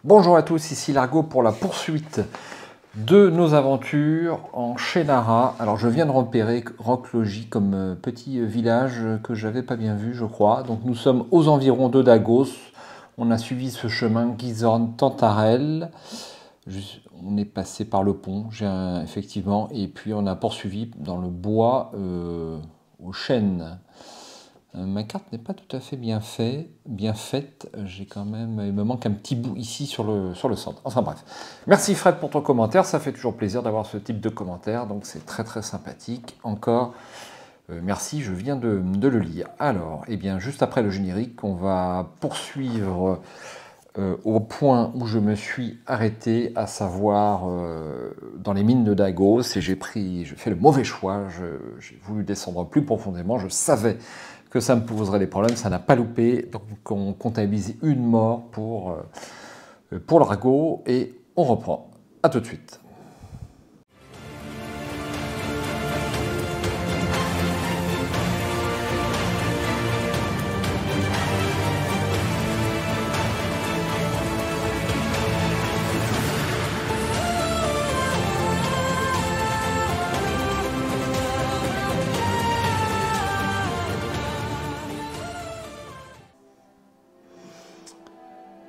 Bonjour à tous, ici Largo pour la poursuite de nos aventures en Shennara. Alors je viens de repérer Rock-Logis comme petit village que j'avais pas bien vu je crois. Donc nous sommes aux environs de Dagos. On a suivi ce chemin Gizorn-Tantarel. On est passé par le pont, effectivement, et puis on a poursuivi dans le bois aux chênes. Ma carte n'est pas tout à fait bien faite. J'ai quand même, il me manque un petit bout ici sur le centre. Enfin bref. Merci Fred pour ton commentaire. Ça fait toujours plaisir d'avoir ce type de commentaire. Donc c'est très très sympathique. Encore merci, je viens de le lire. Alors, eh bien, juste après le générique, on va poursuivre au point où je me suis arrêté, à savoir dans les mines de Dagos. Et j'ai fait le mauvais choix. J'ai voulu descendre plus profondément. Je savais que ça me poserait des problèmes, ça n'a pas loupé, donc on comptabilise une mort pour l'Argo, et on reprend. A tout de suite.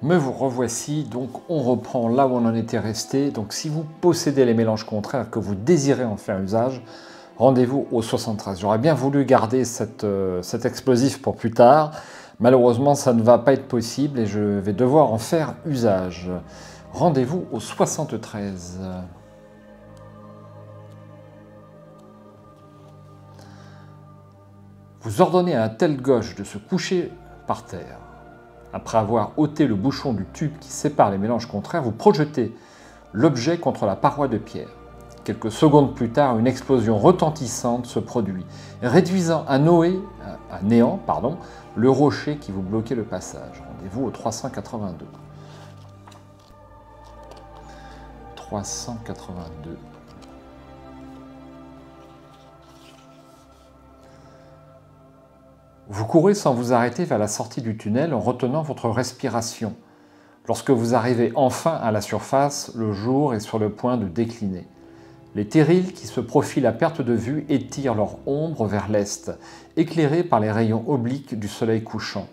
Me vous revoici, donc on reprend là où on en était resté. Donc si vous possédez les mélanges contraires, que vous désirez en faire usage, rendez-vous au 73. J'aurais bien voulu garder cet explosif pour plus tard. Malheureusement, ça ne va pas être possible et je vais devoir en faire usage. Rendez-vous au 73. Vous ordonnez à un tel gauche de se coucher par terre. Après avoir ôté le bouchon du tube qui sépare les mélanges contraires, vous projetez l'objet contre la paroi de pierre. Quelques secondes plus tard, une explosion retentissante se produit, réduisant à néant le rocher qui vous bloquait le passage. Rendez-vous au 382. 382. Vous courez sans vous arrêter vers la sortie du tunnel en retenant votre respiration. Lorsque vous arrivez enfin à la surface, le jour est sur le point de décliner. Les terrils qui se profilent à perte de vue étirent leur ombre vers l'est, éclairés par les rayons obliques du soleil couchant.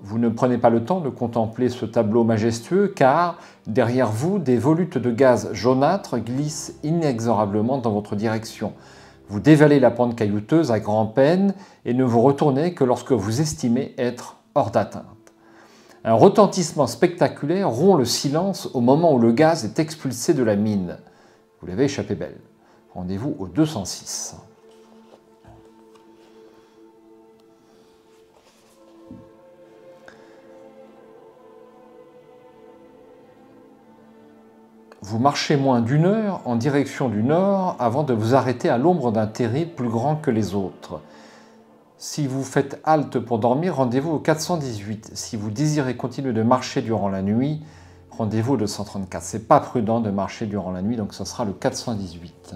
Vous ne prenez pas le temps de contempler ce tableau majestueux car, derrière vous, des volutes de gaz jaunâtre glissent inexorablement dans votre direction. Vous dévalez la pente caillouteuse à grand-peine et ne vous retournez que lorsque vous estimez être hors d'atteinte. Un retentissement spectaculaire rompt le silence au moment où le gaz est expulsé de la mine. Vous l'avez échappé belle. Rendez-vous au 206. Vous marchez moins d'une heure en direction du nord avant de vous arrêter à l'ombre d'un terril plus grand que les autres. Si vous faites halte pour dormir, rendez-vous au 418. Si vous désirez continuer de marcher durant la nuit, rendez-vous au 234. C'est pas prudent de marcher durant la nuit, donc ce sera le 418.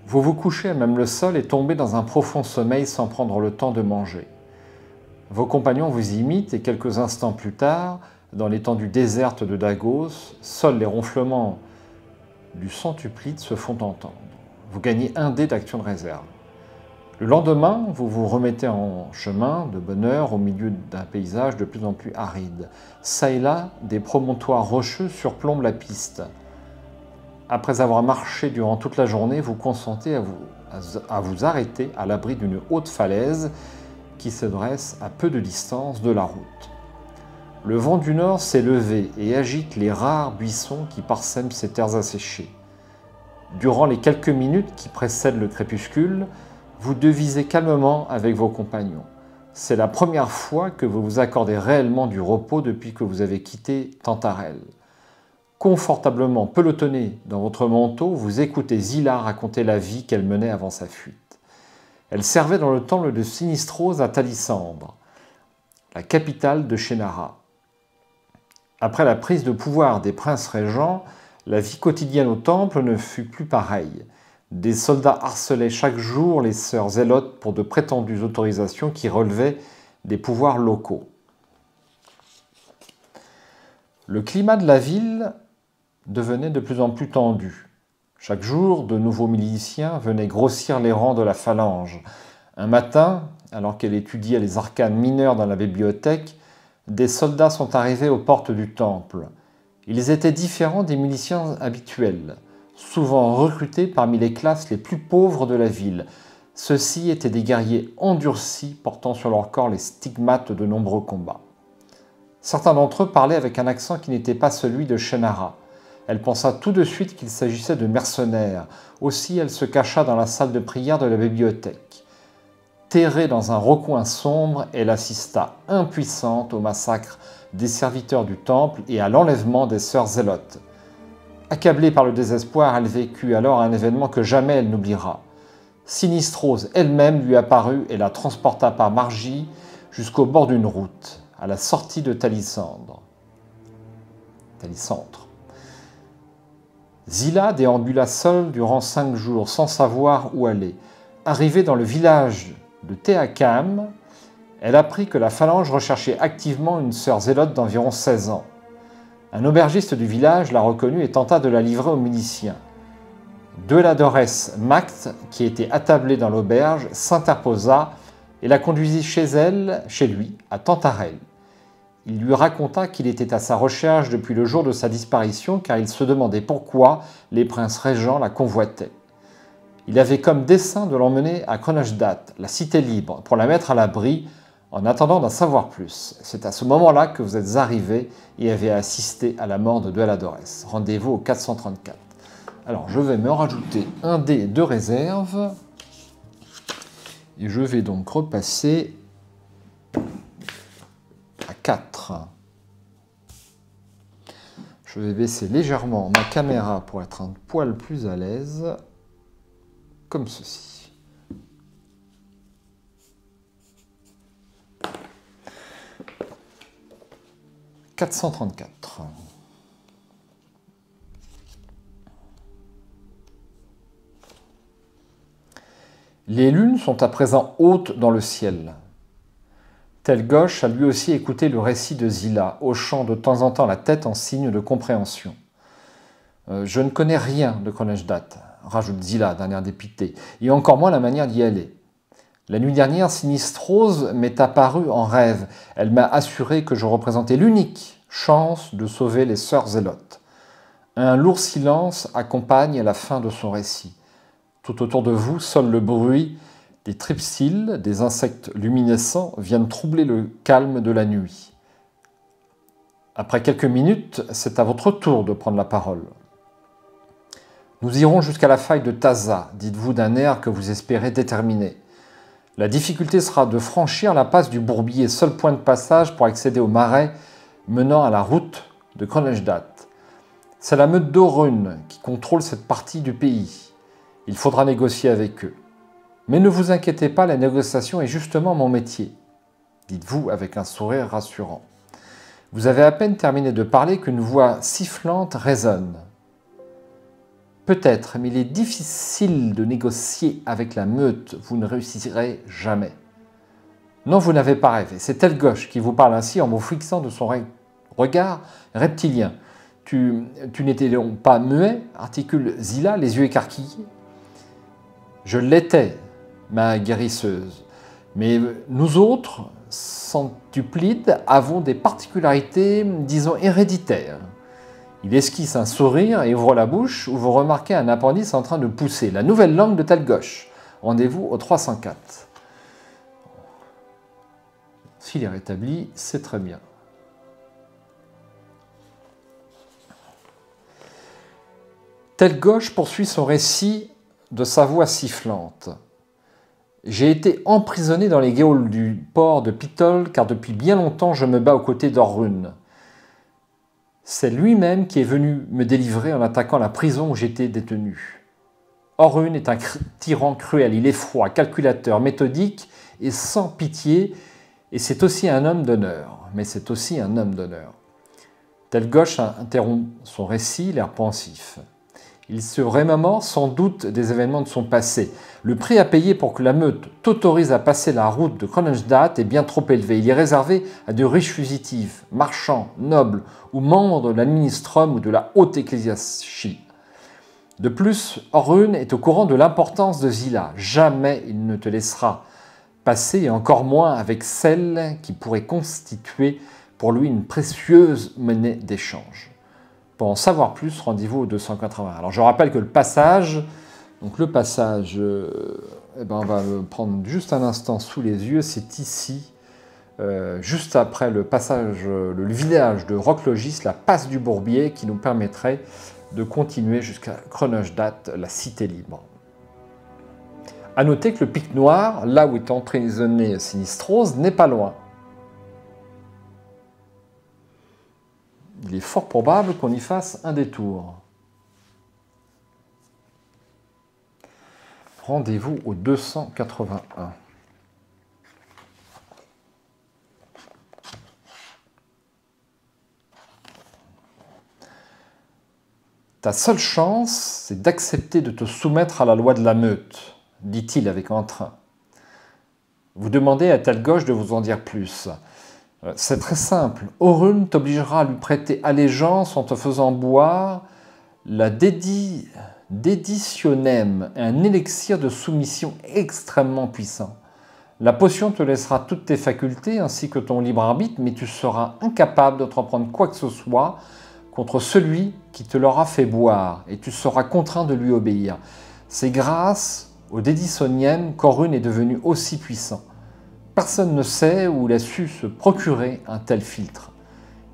Vous vous couchez à même le sol et tombez dans un profond sommeil sans prendre le temps de manger. Vos compagnons vous imitent et quelques instants plus tard, dans l'étendue déserte de Dagos, seuls les ronflements du centuplide se font entendre. Vous gagnez un dé d'action de réserve. Le lendemain, vous vous remettez en chemin de bonne heure au milieu d'un paysage de plus en plus aride. Ça et là, des promontoires rocheux surplombent la piste. Après avoir marché durant toute la journée, vous consentez à vous arrêter à l'abri d'une haute falaise qui se dresse à peu de distance de la route. Le vent du nord s'est levé et agite les rares buissons qui parsèment ces terres asséchées. Durant les quelques minutes qui précèdent le crépuscule, vous devisez calmement avec vos compagnons. C'est la première fois que vous vous accordez réellement du repos depuis que vous avez quitté Tantarel. Confortablement pelotonné dans votre manteau, vous écoutez Zila raconter la vie qu'elle menait avant sa fuite. Elle servait dans le temple de Sinistrose à Talisandre, la capitale de Shennara. Après la prise de pouvoir des princes régents, la vie quotidienne au temple ne fut plus pareille. des soldats harcelaient chaque jour les sœurs zélotes pour de prétendues autorisations qui relevaient des pouvoirs locaux. Le climat de la ville devenait de plus en plus tendu. Chaque jour, de nouveaux miliciens venaient grossir les rangs de la phalange. Un matin, alors qu'elle étudiait les arcanes mineurs dans la bibliothèque, des soldats sont arrivés aux portes du temple. Ils étaient différents des miliciens habituels, souvent recrutés parmi les classes les plus pauvres de la ville. Ceux-ci étaient des guerriers endurcis portant sur leur corps les stigmates de nombreux combats. Certains d'entre eux parlaient avec un accent qui n'était pas celui de Shennara. Elle pensa tout de suite qu'il s'agissait de mercenaires. Aussi, elle se cacha dans la salle de prière de la bibliothèque. Terrée dans un recoin sombre, elle assista, impuissante, au massacre des serviteurs du temple et à l'enlèvement des sœurs zélotes. Accablée par le désespoir, elle vécut alors un événement que jamais elle n'oubliera. Sinistrose elle-même lui apparut et la transporta par Margie jusqu'au bord d'une route, à la sortie de Talicentre. Zila déambula seule durant 5 jours, sans savoir où aller. Arrivée dans le village de Teakam, elle apprit que la phalange recherchait activement une sœur zélote d'environ 16 ans. Un aubergiste du village la reconnut et tenta de la livrer aux miliciens. Deuladorès Mact, qui était attablé dans l'auberge, s'interposa et la conduisit chez lui, à Tantarel. Il lui raconta qu'il était à sa recherche depuis le jour de sa disparition, car il se demandait pourquoi les princes régents la convoitaient. Il avait comme dessein de l'emmener à Kronstadt, la cité libre, pour la mettre à l'abri, en attendant d'en savoir plus. C'est à ce moment-là que vous êtes arrivé et avez assisté à la mort de Deuladorès. Rendez-vous au 434. Alors, je vais me rajouter un dé de réserve. Et je vais donc repasser à 4. Je vais baisser légèrement ma caméra pour être un poil plus à l'aise, comme ceci. « 434. Les lunes sont à présent hautes dans le ciel. Telgosh a lui aussi écouté le récit de Zila, hochant de temps en temps la tête en signe de compréhension. Je ne connais rien de Kronstadt, rajoute Zila d'un air dépité, et encore moins la manière d'y aller. La nuit dernière, Sinistrose m'est apparue en rêve. Elle m'a assuré que je représentais l'unique chance de sauver les sœurs zélotes. Un lourd silence accompagne la fin de son récit. Tout autour de vous sonne le bruit des tripsyles, des insectes luminescents, viennent troubler le calme de la nuit. Après quelques minutes, c'est à votre tour de prendre la parole. Nous irons jusqu'à la faille de Taza, dites-vous d'un air que vous espérez déterminé. La difficulté sera de franchir la passe du Bourbier, seul point de passage pour accéder au marais menant à la route de Kronstadt. C'est la meute d'Orun qui contrôle cette partie du pays. Il faudra négocier avec eux. Mais ne vous inquiétez pas, la négociation est justement mon métier, dites-vous avec un sourire rassurant. Vous avez à peine terminé de parler qu'une voix sifflante résonne. Peut-être, mais il est difficile de négocier avec la meute, vous ne réussirez jamais. Non, vous n'avez pas rêvé, c'est Telgosh qui vous parle ainsi en vous fixant de son regard reptilien. Tu n'étais donc pas muet, articule Zila, les yeux écarquillés. Je l'étais, ma guérisseuse, mais nous autres, centuplides, avons des particularités, disons, héréditaires. Il esquisse un sourire et ouvre la bouche où vous remarquez un appendice en train de pousser. La nouvelle langue de Telgosh. Rendez-vous au 304. S'il est rétabli, c'est très bien. Telgosh poursuit son récit de sa voix sifflante. J'ai été emprisonné dans les geôles du port de Pitol car depuis bien longtemps je me bats aux côtés d'Orun. C'est lui-même qui est venu me délivrer en attaquant la prison où j'étais détenu. Orun est un tyran cruel, il est froid, calculateur, méthodique et sans pitié, et c'est aussi un homme d'honneur. Mais c'est aussi un homme d'honneur. Telgosh interrompt son récit, l'air pensif. Il se remémore sans doute des événements de son passé. Le prix à payer pour que la meute t'autorise à passer la route de Kronenstadt est bien trop élevé. Il est réservé à de riches fugitifs, marchands, nobles ou membres de l'administrum ou de la haute ecclésiarchie. De plus, Orun est au courant de l'importance de Zila. Jamais il ne te laissera passer, et encore moins avec celle qui pourrait constituer pour lui une précieuse monnaie d'échange. Pour en savoir plus, rendez-vous au 280. Alors je rappelle que le passage, on va le prendre juste un instant sous les yeux, c'est ici, juste après le passage, le village de Roclogis, la passe du Bourbier, qui nous permettrait de continuer jusqu'à Kronenstadt, la cité libre. A noter que le pic noir, là où est emprisonné Sinistrose, n'est pas loin. Il est fort probable qu'on y fasse un détour. Rendez-vous au 281. Ta seule chance, c'est d'accepter de te soumettre à la loi de la meute, dit-il avec entrain. Vous demandez à Telgosh de vous en dire plus. C'est très simple. Orun t'obligera à lui prêter allégeance en te faisant boire la déditionem, un élixir de soumission extrêmement puissant. La potion te laissera toutes tes facultés ainsi que ton libre arbitre, mais tu seras incapable d'entreprendre quoi que ce soit contre celui qui te l'aura fait boire, et tu seras contraint de lui obéir. C'est grâce au dédissonium qu'Orun est devenu aussi puissant. Personne ne sait où il a su se procurer un tel filtre.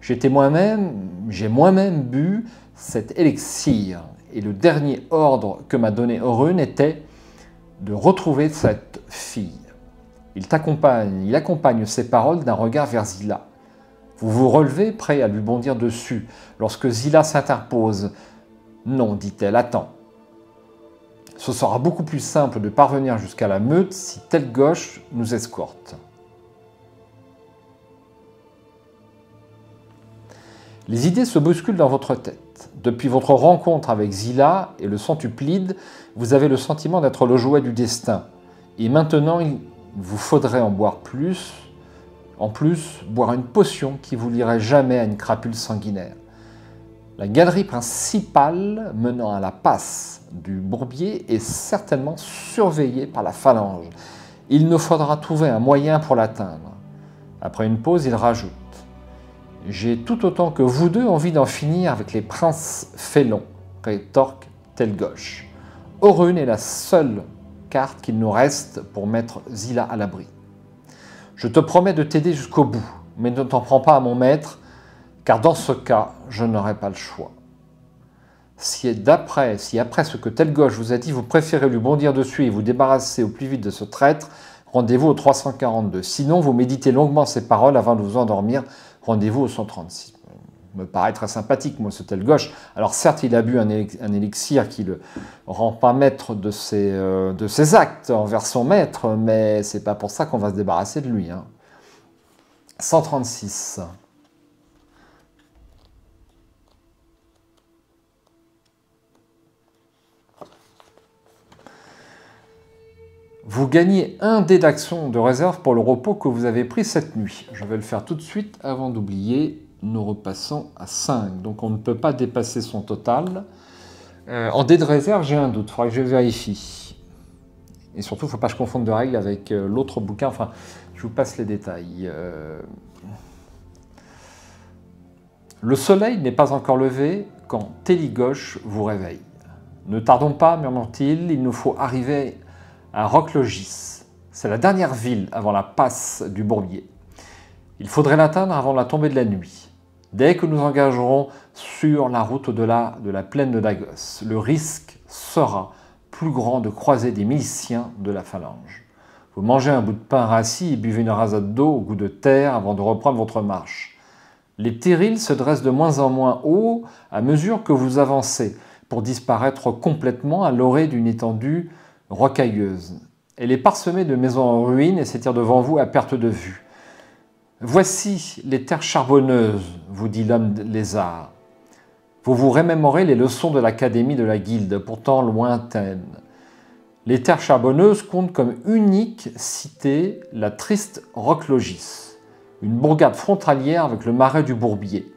J'ai moi-même bu cet élixir, et le dernier ordre que m'a donné Orun était de retrouver cette fille. Il accompagne ses paroles d'un regard vers Zila. Vous vous relevez, prêt à lui bondir dessus, lorsque Zila s'interpose. « Non, dit-elle, attends. Ce sera beaucoup plus simple de parvenir jusqu'à la meute si Telgosh nous escorte. » Les idées se bousculent dans votre tête. Depuis votre rencontre avec Zila et le centuplide, vous avez le sentiment d'être le jouet du destin. Et maintenant, il vous faudrait en boire plus. En plus, boire une potion qui vous lierait jamais à une crapule sanguinaire. La galerie principale menant à la passe du Bourbier est certainement surveillée par la phalange. Il nous faudra trouver un moyen pour l'atteindre. Après une pause, il rajoute « J'ai tout autant que vous deux envie d'en finir avec les princes félons, rétorque Telgosh. Orun est la seule carte qu'il nous reste pour mettre Zila à l'abri. Je te promets de t'aider jusqu'au bout, mais ne t'en prends pas à mon maître, car dans ce cas, je n'aurai pas le choix. Si après ce que Telgosh vous a dit, vous préférez lui bondir dessus et vous débarrasser au plus vite de ce traître, rendez-vous au 342. Sinon, vous méditez longuement ces paroles avant de vous endormir, rendez-vous au 136. Me paraît très sympathique, moi, ce Telgosh. Alors certes, il a bu un élixir qui le rend pas maître de ses actes envers son maître, mais c'est pas pour ça qu'on va se débarrasser de lui. 136. Vous gagnez un dé d'action de réserve pour le repos que vous avez pris cette nuit. Je vais le faire tout de suite avant d'oublier. Nous repassons à 5. Donc on ne peut pas dépasser son total. En dé de réserve, j'ai un doute. Il faudra que je vérifie. Et surtout, il ne faut pas que je confonde de règles avec l'autre bouquin. Enfin, je vous passe les détails. Le soleil n'est pas encore levé quand Telgosh vous réveille. Ne tardons pas, murmure-t-il. Il nous faut arriver à Roclogis. C'est la dernière ville avant la passe du Bourbier. Il faudrait l'atteindre avant la tombée de la nuit. Dès que nous engagerons sur la route au-delà de la plaine de Dagos, le risque sera plus grand de croiser des miliciens de la phalange. Vous mangez un bout de pain rassis et buvez une rasade d'eau au goût de terre avant de reprendre votre marche. Les terrils se dressent de moins en moins haut à mesure que vous avancez, pour disparaître complètement à l'orée d'une étendue rocailleuse. Elle est parsemée de maisons en ruine et s'étire devant vous à perte de vue. « Voici les terres charbonneuses, vous dit l'homme lézard. Vous vous remémorez les leçons de l'académie de la Guilde, pourtant lointaine. Les terres charbonneuses comptent comme unique cité la triste Roquelogis, une bourgade frontalière avec le marais du Bourbier.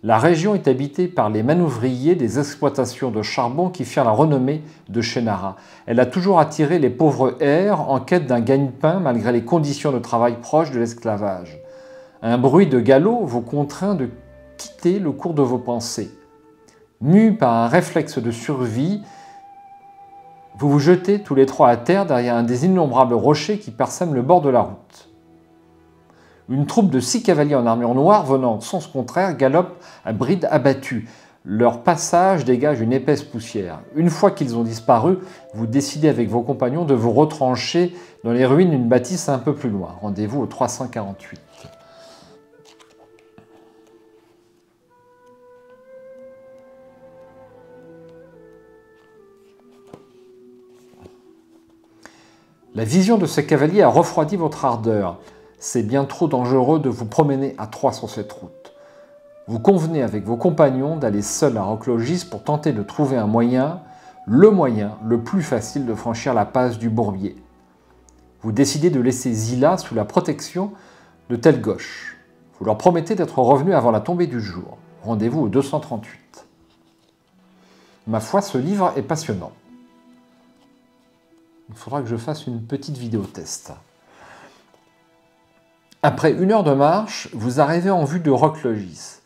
La région est habitée par les manouvriers des exploitations de charbon qui firent la renommée de Chénara. Elle a toujours attiré les pauvres hères en quête d'un gagne-pain malgré les conditions de travail proches de l'esclavage. Un bruit de galop vous contraint de quitter le cours de vos pensées. Mus par un réflexe de survie, vous vous jetez tous les trois à terre derrière un des innombrables rochers qui parsèment le bord de la route. Une troupe de 6 cavaliers en armure noire venant en sens contraire galope à bride abattue. Leur passage dégage une épaisse poussière. Une fois qu'ils ont disparu, vous décidez avec vos compagnons de vous retrancher dans les ruines d'une bâtisse un peu plus loin. Rendez-vous au 348. La vision de ces cavaliers a refroidi votre ardeur. C'est bien trop dangereux de vous promener à 3 sur cette route. Vous convenez avec vos compagnons d'aller seul à Roquelogis pour tenter de trouver un moyen, le plus facile de franchir la passe du Bourbier. Vous décidez de laisser Zila sous la protection de Telgoche. Vous leur promettez d'être revenus avant la tombée du jour. Rendez-vous au 238. Ma foi, ce livre est passionnant. Il faudra que je fasse une petite vidéo test. Après 1 heure de marche, vous arrivez en vue de Roquelogis.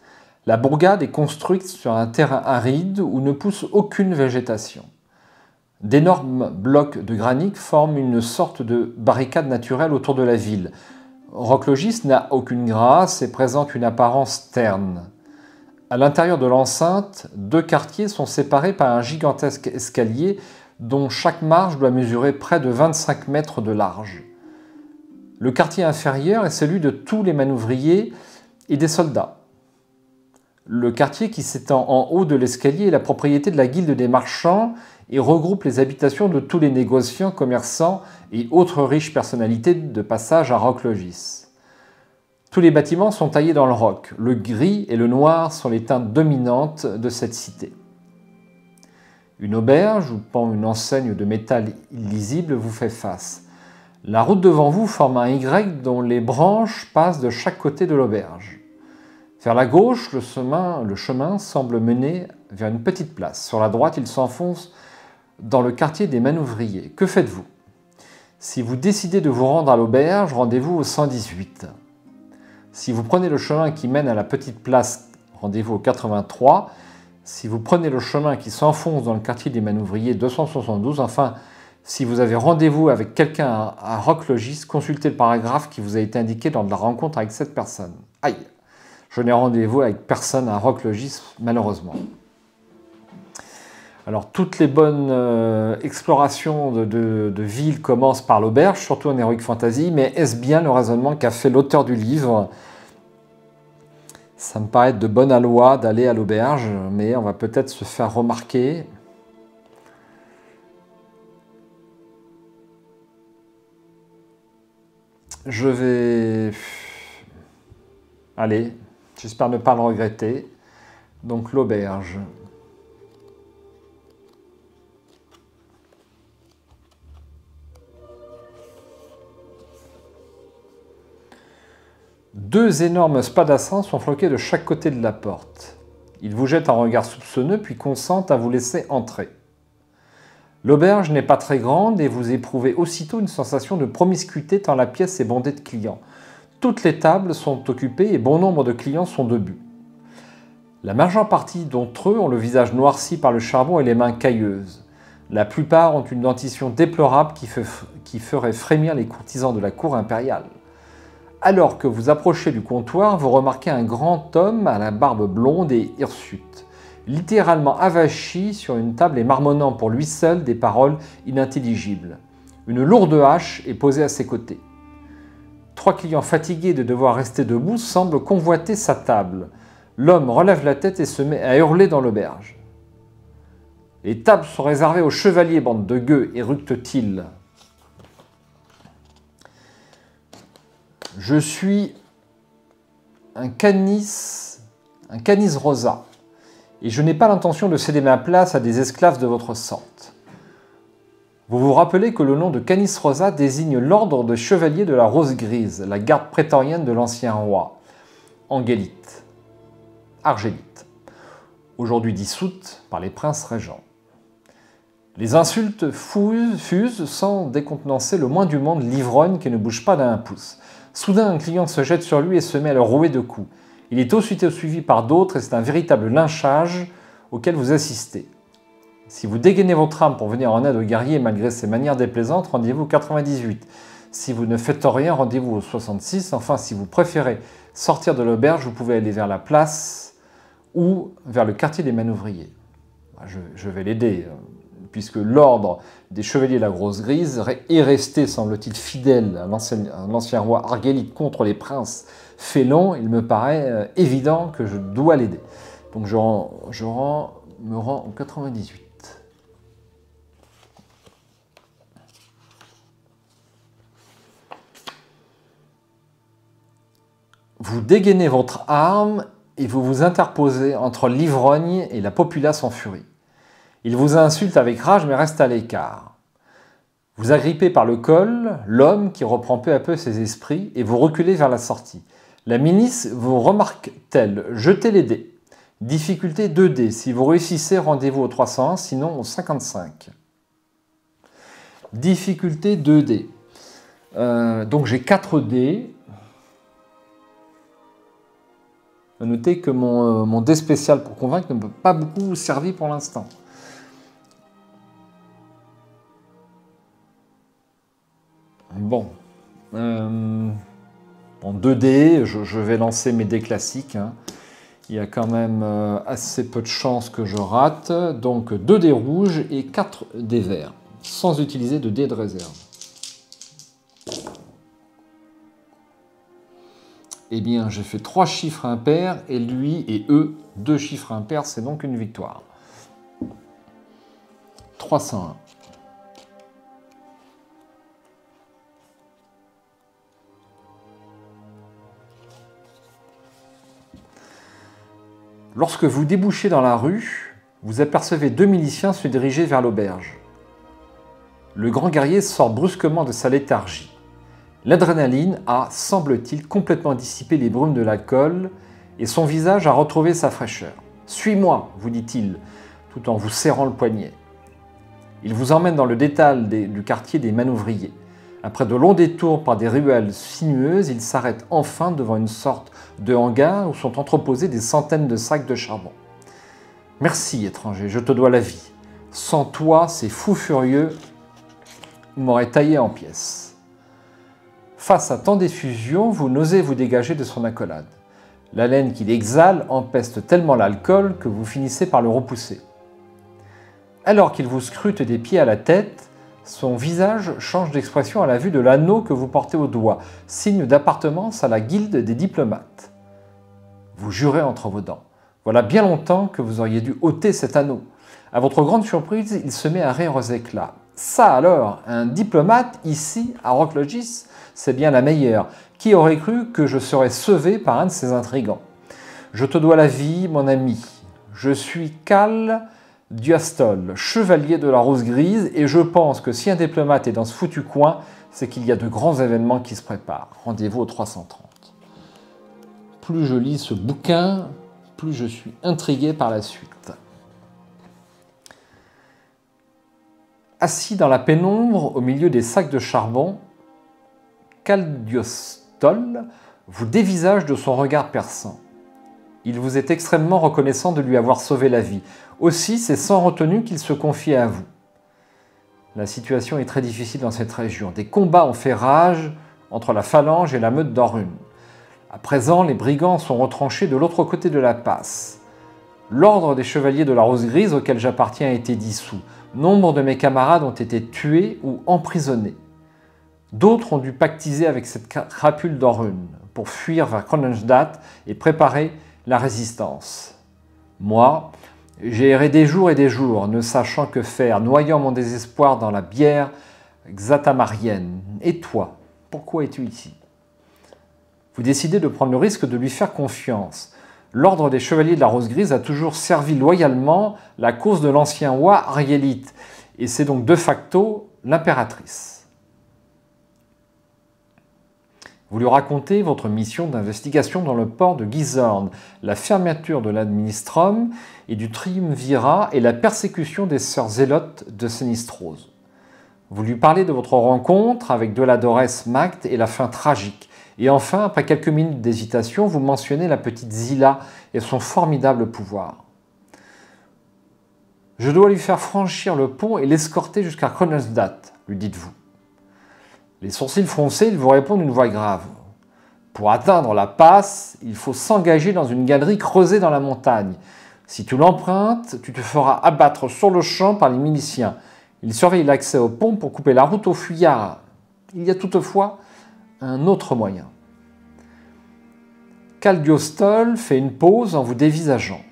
La bourgade est construite sur un terrain aride où ne pousse aucune végétation. D'énormes blocs de granit forment une sorte de barricade naturelle autour de la ville. Roquelogis n'a aucune grâce et présente une apparence terne. À l'intérieur de l'enceinte, 2 quartiers sont séparés par un gigantesque escalier dont chaque marche doit mesurer près de 25 mètres de large. Le quartier inférieur est celui de tous les manouvriers et des soldats. Le quartier qui s'étend en haut de l'escalier est la propriété de la guilde des marchands et regroupe les habitations de tous les négociants, commerçants et autres riches personnalités de passage à Roquelogis. Tous les bâtiments sont taillés dans le roc. Le gris et le noir sont les teintes dominantes de cette cité. Une auberge où pend une enseigne de métal illisible vous fait face. La route devant vous forme un Y dont les branches passent de chaque côté de l'auberge. Vers la gauche, le chemin semble mener vers une petite place. Sur la droite, il s'enfonce dans le quartier des manouvriers. Que faites-vous? Si vous décidez de vous rendre à l'auberge, rendez-vous au 118. Si vous prenez le chemin qui mène à la petite place, rendez-vous au 83. Si vous prenez le chemin qui s'enfonce dans le quartier des manouvriers, 272. Enfin, si vous avez rendez-vous avec quelqu'un à Roquelogis, consultez le paragraphe qui vous a été indiqué lors de la rencontre avec cette personne. Aïe! Je n'ai rendez-vous avec personne à Roquelogis, malheureusement. Alors, toutes les bonnes explorations de villes commencent par l'auberge, surtout en Heroic Fantasy, mais est-ce bien le raisonnement qu'a fait l'auteur du livre? Ça me paraît de bonne aloi d'aller à l'auberge, mais on va peut-être se faire remarquer. Je vais... Allez, j'espère ne pas le regretter. Donc l'auberge. Deux énormes spadassins sont floqués de chaque côté de la porte. Ils vous jettent un regard soupçonneux puis consentent à vous laisser entrer. L'auberge n'est pas très grande et vous éprouvez aussitôt une sensation de promiscuité tant la pièce est bondée de clients. Toutes les tables sont occupées et bon nombre de clients sont debout. La majeure partie d'entre eux ont le visage noirci par le charbon et les mains cailleuses. La plupart ont une dentition déplorable qui ferait frémir les courtisans de la cour impériale. Alors que vous approchez du comptoir, vous remarquez un grand homme à la barbe blonde et hirsute, littéralement avachi sur une table et marmonnant pour lui seul des paroles inintelligibles. Une lourde hache est posée à ses côtés. 3 clients fatigués de devoir rester debout semblent convoiter sa table. L'homme relève la tête et se met à hurler dans l'auberge. « Les tables sont réservées aux chevaliers, bande de gueux !» éructe-t-il. « Je suis un canis rosa. et je n'ai pas l'intention de céder ma place à des esclaves de votre sorte. Vous vous rappelez que le nom de Canis Rosa désigne l'ordre de chevaliers de la Rose Grise, la garde prétorienne de l'ancien roi, Argélite, aujourd'hui dissoute par les princes régents. Les insultes fusent sans décontenancer le moins du monde l'ivrogne qui ne bouge pas d'un pouce. Soudain, un client se jette sur lui et se met à le rouer de coups. Il est aussitôt suivi par d'autres et c'est un véritable lynchage auquel vous assistez. Si vous dégainez votre âme pour venir en aide aux guerriers malgré ses manières déplaisantes, rendez-vous au 98. Si vous ne faites rien, rendez-vous au 66. Enfin, si vous préférez sortir de l'auberge, vous pouvez aller vers la place ou vers le quartier des manœuvriers. Je vais l'aider, puisque l'ordre des chevaliers de la Grosse Grise est resté, semble-t-il, fidèle à l'ancien roi Argélite contre les princes félons. Il me paraît évident que je dois l'aider. Donc me rends au 98. Vous dégainez votre arme et vous vous interposez entre l'ivrogne et la populace en furie. Il vous insulte avec rage mais reste à l'écart. Vous agrippez par le col l'homme qui reprend peu à peu ses esprits et vous reculez vers la sortie. La milice vous remarque-t-elle? Jetez les dés. Difficulté 2 dés. Si vous réussissez, rendez-vous au 301, sinon au 55. Difficulté 2 dés. Donc j'ai 4 dés. Notez que mon dé spécial pour convaincre ne peut pas beaucoup servir pour l'instant. Bon. En 2 dés, je vais lancer mes dés classiques. Hein. Il y a quand même assez peu de chances que je rate. Donc 2 dés rouges et 4 dés verts, sans utiliser de dés de réserve. Eh bien, j'ai fait 3 chiffres impairs et lui et eux 2 chiffres impairs, c'est donc une victoire. 301. Lorsque vous débouchez dans la rue, vous apercevez 2 miliciens se diriger vers l'auberge. Le grand guerrier sort brusquement de sa léthargie. L'adrénaline a, semble-t-il, complètement dissipé les brumes de l'alcool et son visage a retrouvé sa fraîcheur. « Suis-moi » vous dit-il, tout en vous serrant le poignet. Il vous emmène dans le détail du quartier des manœuvriers. Après de longs détours par des ruelles sinueuses, il s'arrête enfin devant une sorte de hangar où sont entreposés des centaines de sacs de charbon. « Merci, étranger, je te dois la vie. Sans toi, ces fous furieux m'auraient taillé en pièces. » Face à tant d'effusion, vous n'osez vous dégager de son accolade. L'haleine qu'il exhale empeste tellement l'alcool que vous finissez par le repousser. Alors qu'il vous scrute des pieds à la tête, son visage change d'expression à la vue de l'anneau que vous portez au doigt, signe d'appartenance à la guilde des diplomates. Vous jurez entre vos dents. Voilà bien longtemps que vous auriez dû ôter cet anneau. À votre grande surprise, il se met à rire aux éclats. Ça alors, un diplomate ici, à Roc-Logis, c'est bien la meilleure. Qui aurait cru que je serais sauvé par un de ces intrigants? Je te dois la vie, mon ami. Je suis Cal Duastol, chevalier de la Rose Grise, et je pense que si un diplomate est dans ce foutu coin, c'est qu'il y a de grands événements qui se préparent. Rendez-vous au 330. Plus je lis ce bouquin, plus je suis intrigué par la suite. Assis dans la pénombre, au milieu des sacs de charbon, Caldiostol vous dévisage de son regard perçant. Il vous est extrêmement reconnaissant de lui avoir sauvé la vie. Aussi, c'est sans retenue qu'il se confie à vous. La situation est très difficile dans cette région. Des combats ont fait rage entre la phalange et la meute d'Orun. À présent, les brigands sont retranchés de l'autre côté de la passe. L'ordre des chevaliers de la Rose Grise auquel j'appartiens a été dissous. Nombre de mes camarades ont été tués ou emprisonnés. D'autres ont dû pactiser avec cette crapule d'Orun pour fuir vers Kronenstadt et préparer la résistance. Moi, j'ai erré des jours et des jours, ne sachant que faire, noyant mon désespoir dans la bière xatamarienne. Et toi, pourquoi es-tu ici? Vous décidez de prendre le risque de lui faire confiance. l'ordre des chevaliers de la Rose Grise a toujours servi loyalement la cause de l'ancien roi Ariélite, et c'est donc de facto l'impératrice. Vous lui racontez votre mission d'investigation dans le port de Gizorn, la fermeture de l'administrum et du triumvirat et la persécution des sœurs zélotes de Sénistrose. Vous lui parlez de votre rencontre avec Dolladores Magd et la fin tragique. Et enfin, après quelques minutes d'hésitation, vous mentionnez la petite Zilla et son formidable pouvoir. « Je dois lui faire franchir le pont et l'escorter jusqu'à Kronosdath, lui dites-vous. Les sourcils froncés, il vous répond d'une voix grave. Pour atteindre la passe, il faut s'engager dans une galerie creusée dans la montagne. Si tu l'empruntes, tu te feras abattre sur le champ par les miliciens. Ils surveillent l'accès au pont pour couper la route aux fuyards. Il y a toutefois un autre moyen. Caldiostol fait une pause en vous dévisageant.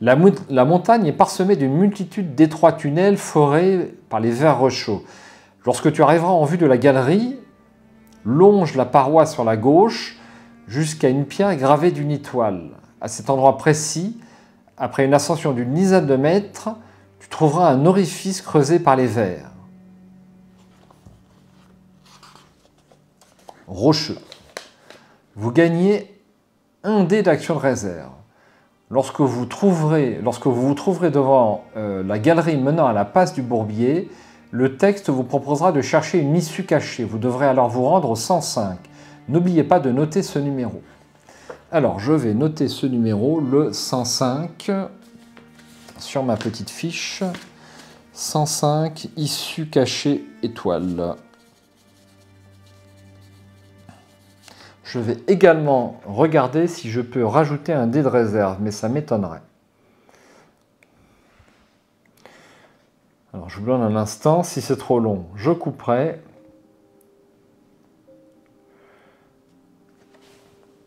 La montagne est parsemée d'une multitude d'étroits tunnels forés par les vers rocheux. Lorsque tu arriveras en vue de la galerie, longe la paroi sur la gauche jusqu'à une pierre gravée d'une étoile. À cet endroit précis, après une ascension d'une dizaine de mètres, tu trouveras un orifice creusé par les vers. Rocheux. Vous gagnez un dé d'action de réserve. Lorsque vous vous trouverez devant la galerie menant à la passe du Bourbier, le texte vous proposera de chercher une issue cachée. Vous devrez alors vous rendre au 105. N'oubliez pas de noter ce numéro. Alors, je vais noter ce numéro, le 105, sur ma petite fiche. 105, issue cachée, étoile. Je vais également regarder si je peux rajouter un dé de réserve, mais ça m'étonnerait. Alors, je vous donne un instant. Si c'est trop long, je couperai.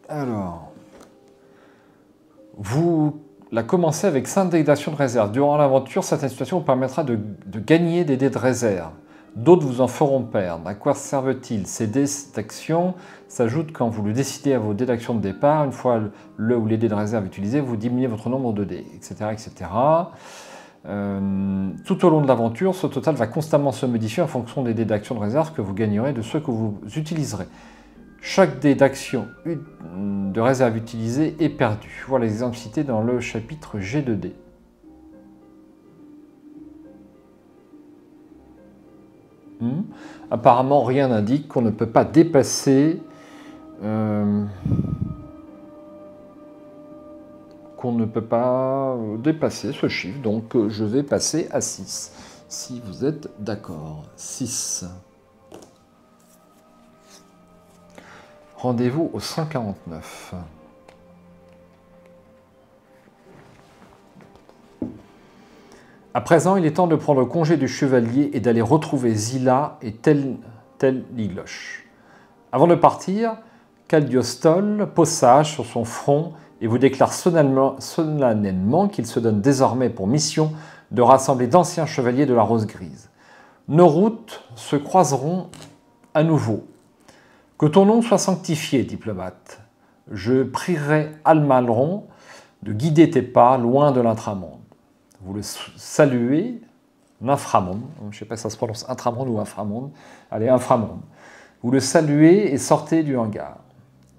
Alors, vous la commencez avec 5 dés d'action de réserve. Durant l'aventure, certaines situations vous permettra de gagner des dés de réserve. D'autres vous en feront perdre. À quoi servent-ils? Ces dés d'action s'ajoutent quand vous le décidez à vos dés d'action de départ. Une fois le ou les dés de réserve utilisés, vous diminuez votre nombre de dés, etc. etc. Tout au long de l'aventure, ce total va constamment se modifier en fonction des dés d'action de réserve que vous gagnerez de ceux que vous utiliserez. Chaque dé d'action de réserve utilisé est perdu. Voilà les exemples cités dans le chapitre G2D. Apparemment, rien n'indique qu'on ne peut pas dépasser ce chiffre. Donc, je vais passer à 6, si vous êtes d'accord. 6. Rendez-vous au 149. À présent, il est temps de prendre congé du chevalier et d'aller retrouver Zilla et Tel-Ligloche. Avant de partir, Caldiostol pose sa hache sur son front et vous déclare solennellement qu'il se donne désormais pour mission de rassembler d'anciens chevaliers de la Rose Grise. Nos routes se croiseront à nouveau. Que ton nom soit sanctifié, diplomate. Je prierai Almalron de guider tes pas loin de l'intramonde. Vous le saluez, l'inframonde. Je ne sais pas si ça se prononce intramonde ou inframonde. Allez, inframonde. Vous le saluez et sortez du hangar.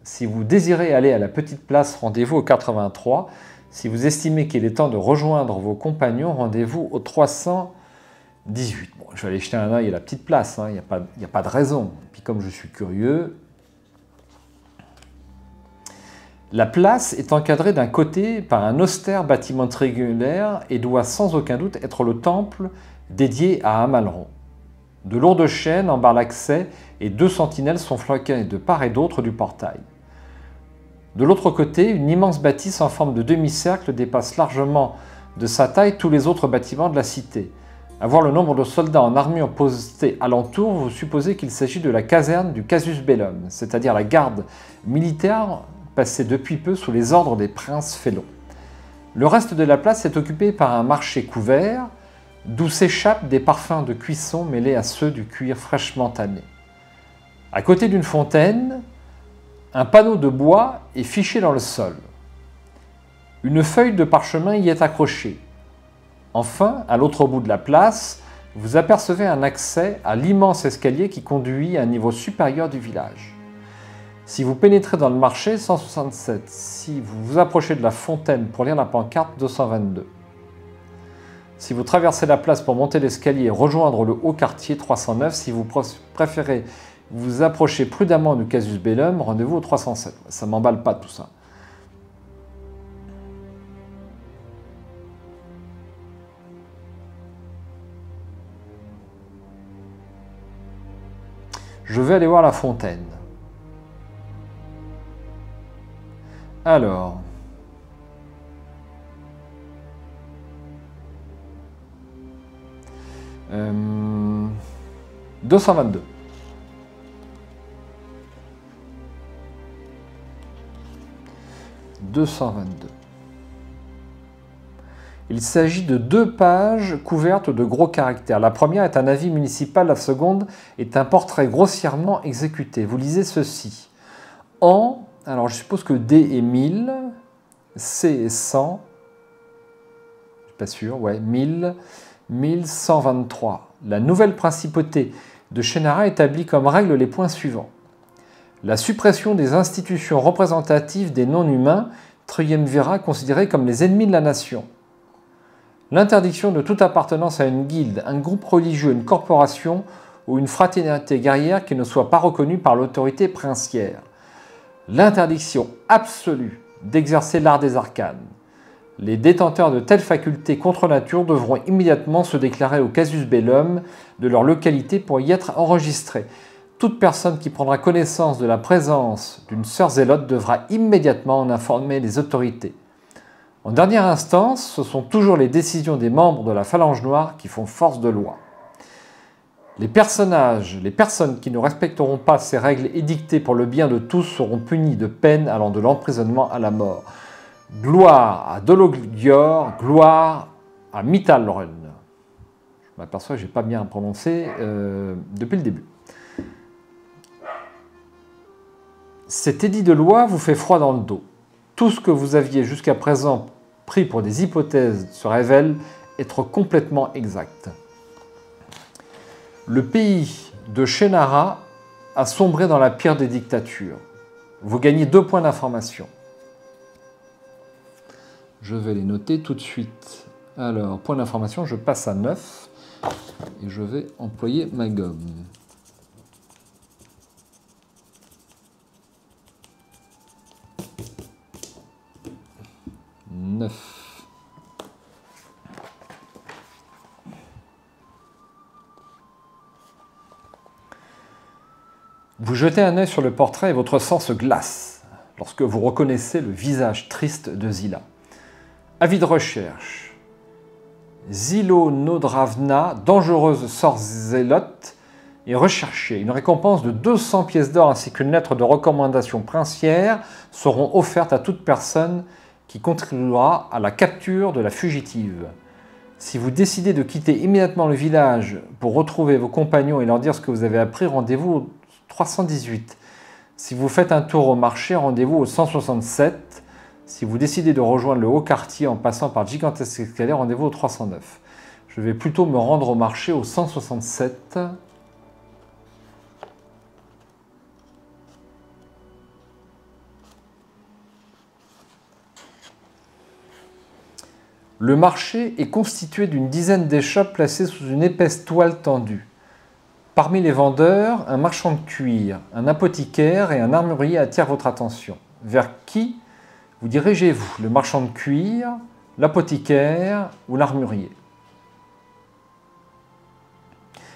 Si vous désirez aller à la petite place, rendez-vous au 83. Si vous estimez qu'il est temps de rejoindre vos compagnons, rendez-vous au 318. Bon, je vais aller jeter un œil à la petite place, il n'y a pas de raison. Puis comme je suis curieux, la place est encadrée d'un côté par un austère bâtiment triangulaire et doit sans aucun doute être le temple dédié à Amalron. De lourdes chaînes embarrent l'accès et 2 sentinelles sont flanquées de part et d'autre du portail. De l'autre côté, une immense bâtisse en forme de demi-cercle dépasse largement de sa taille tous les autres bâtiments de la cité. À voir le nombre de soldats en armure postés alentour, vous supposez qu'il s'agit de la caserne du Casus Bellum, c'est-à-dire la garde militaire passée depuis peu sous les ordres des princes félons. Le reste de la place est occupé par un marché couvert, d'où s'échappent des parfums de cuisson mêlés à ceux du cuir fraîchement tanné. À côté d'une fontaine, un panneau de bois est fiché dans le sol. Une feuille de parchemin y est accrochée. Enfin, à l'autre bout de la place, vous apercevez un accès à l'immense escalier qui conduit à un niveau supérieur du village. Si vous pénétrez dans le marché, 167. Si vous vous approchez de la fontaine pour lire la pancarte, 222. Si vous traversez la place pour monter l'escalier et rejoindre le haut quartier, 309. Si vous préférez vous approcher prudemment du casus bellum, rendez-vous au 307. Ça ne m'emballe pas tout ça. Je vais aller voir la fontaine. Alors, euh, 222. Il s'agit de 2 pages couvertes de gros caractères. La première est un avis municipal, la seconde est un portrait grossièrement exécuté. Vous lisez ceci. Alors je suppose que D est 1000, C est 100, je ne suis pas sûr, ouais, 1123. La nouvelle principauté de Shennara établit comme règle les points suivants. La suppression des institutions représentatives des non-humains, Triumvirat considérés comme les ennemis de la nation. L'interdiction de toute appartenance à une guilde, un groupe religieux, une corporation ou une fraternité guerrière qui ne soit pas reconnue par l'autorité princière. L'interdiction absolue d'exercer l'art des arcanes. Les détenteurs de telles facultés contre nature devront immédiatement se déclarer au casus bellum de leur localité pour y être enregistrés. Toute personne qui prendra connaissance de la présence d'une sœur zélote devra immédiatement en informer les autorités. En dernière instance, ce sont toujours les décisions des membres de la Phalange Noire qui font force de loi. Les personnes qui ne respecteront pas ces règles édictées pour le bien de tous seront punies de peines allant de l'emprisonnement à la mort. Gloire à Dologior, gloire à Mittalrun. Je m'aperçois que je n'ai pas bien prononcé depuis le début. Cet édit de loi vous fait froid dans le dos. Tout ce que vous aviez jusqu'à présent pris pour des hypothèses se révèle être complètement exact. Le pays de Shennara a sombré dans la pire des dictatures. Vous gagnez 2 points d'information. Je vais les noter tout de suite. Alors, point d'information, je passe à 9 et je vais employer ma gomme. 9. Vous jetez un œil sur le portrait et votre sang se glace lorsque vous reconnaissez le visage triste de Zila. Avis de recherche. Zilonodravna, dangereuse sorzellote, est recherchée. Une récompense de 200 pièces d'or ainsi qu'une lettre de recommandation princière seront offertes à toute personne qui contribuera à la capture de la fugitive. Si vous décidez de quitter immédiatement le village pour retrouver vos compagnons et leur dire ce que vous avez appris, rendez-vous au 318. Si vous faites un tour au marché, rendez-vous au 167. Si vous décidez de rejoindre le haut quartier en passant par le gigantesque escalier, rendez-vous au 309. Je vais plutôt me rendre au marché au 167. Le marché est constitué d'une dizaine d'échoppes placées sous une épaisse toile tendue. Parmi les vendeurs, un marchand de cuir, un apothicaire et un armurier attirent votre attention. Vers qui vous dirigez-vous? Le marchand de cuir, l'apothicaire ou l'armurier?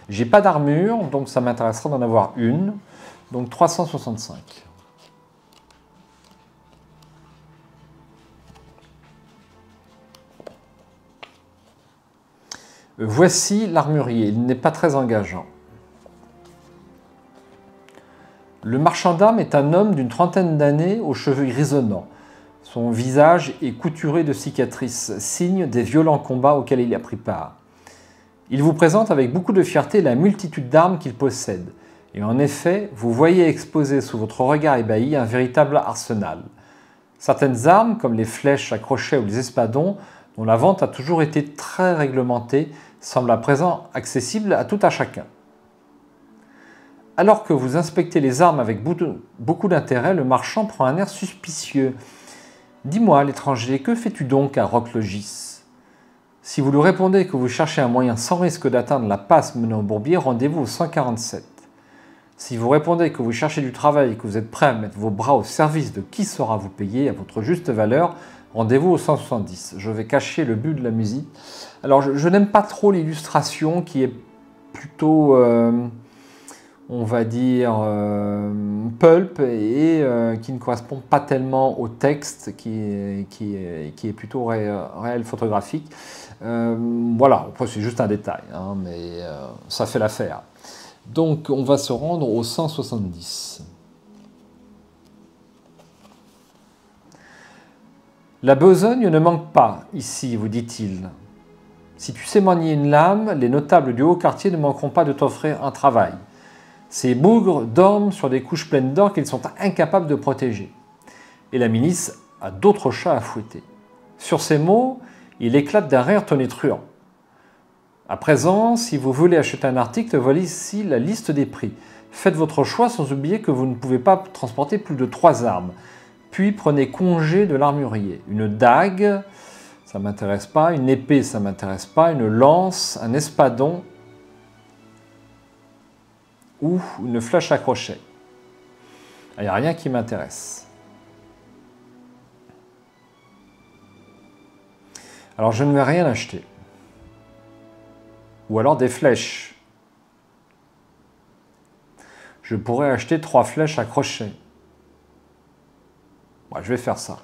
J'ai pas d'armure, donc ça m'intéressera d'en avoir une. Donc 365. Voici l'armurier, il n'est pas très engageant. Le marchand d'armes est un homme d'une trentaine d'années aux cheveux grisonnants. Son visage est couturé de cicatrices, signe des violents combats auxquels il a pris part. Il vous présente avec beaucoup de fierté la multitude d'armes qu'il possède. Et en effet, vous voyez exposé sous votre regard ébahi un véritable arsenal. Certaines armes, comme les flèches à crochet ou les espadons, dont la vente a toujours été très réglementée, semblent à présent accessibles à tout à chacun. Alors que vous inspectez les armes avec beaucoup d'intérêt, le marchand prend un air suspicieux. « Dis-moi, l'étranger, que fais-tu donc à Roque-Logis » Si vous lui répondez que vous cherchez un moyen sans risque d'atteindre la passe menant au Bourbier, rendez-vous au 147. Si vous répondez que vous cherchez du travail et que vous êtes prêt à mettre vos bras au service de qui saura vous payer à votre juste valeur, rendez-vous au 170. Je vais cacher le but de la musique. Alors, je n'aime pas trop l'illustration qui est plutôt, on va dire, pulp et qui ne correspond pas tellement au texte qui est plutôt réel photographique. Voilà, après c'est juste un détail, hein, mais ça fait l'affaire. Donc on va se rendre au 170. La besogne ne manque pas ici, vous dit-il. Si tu sais manier une lame, les notables du haut quartier ne manqueront pas de t'offrir un travail. Ces bougres dorment sur des couches pleines d'or qu'ils sont incapables de protéger. Et la milice a d'autres chats à fouetter. Sur ces mots, il éclate d'un rire tonitruant. À présent, si vous voulez acheter un article, voilà ici la liste des prix. Faites votre choix sans oublier que vous ne pouvez pas transporter plus de 3 armes. Puis prenez congé de l'armurier. Une dague, ça ne m'intéresse pas. Une épée, ça ne m'intéresse pas. Une lance, un espadon ou une flèche à crochet. Il n'y a rien qui m'intéresse. Alors je ne vais rien acheter. Ou alors des flèches. Je pourrais acheter 3 flèches à crochet. Ouais, je vais faire ça.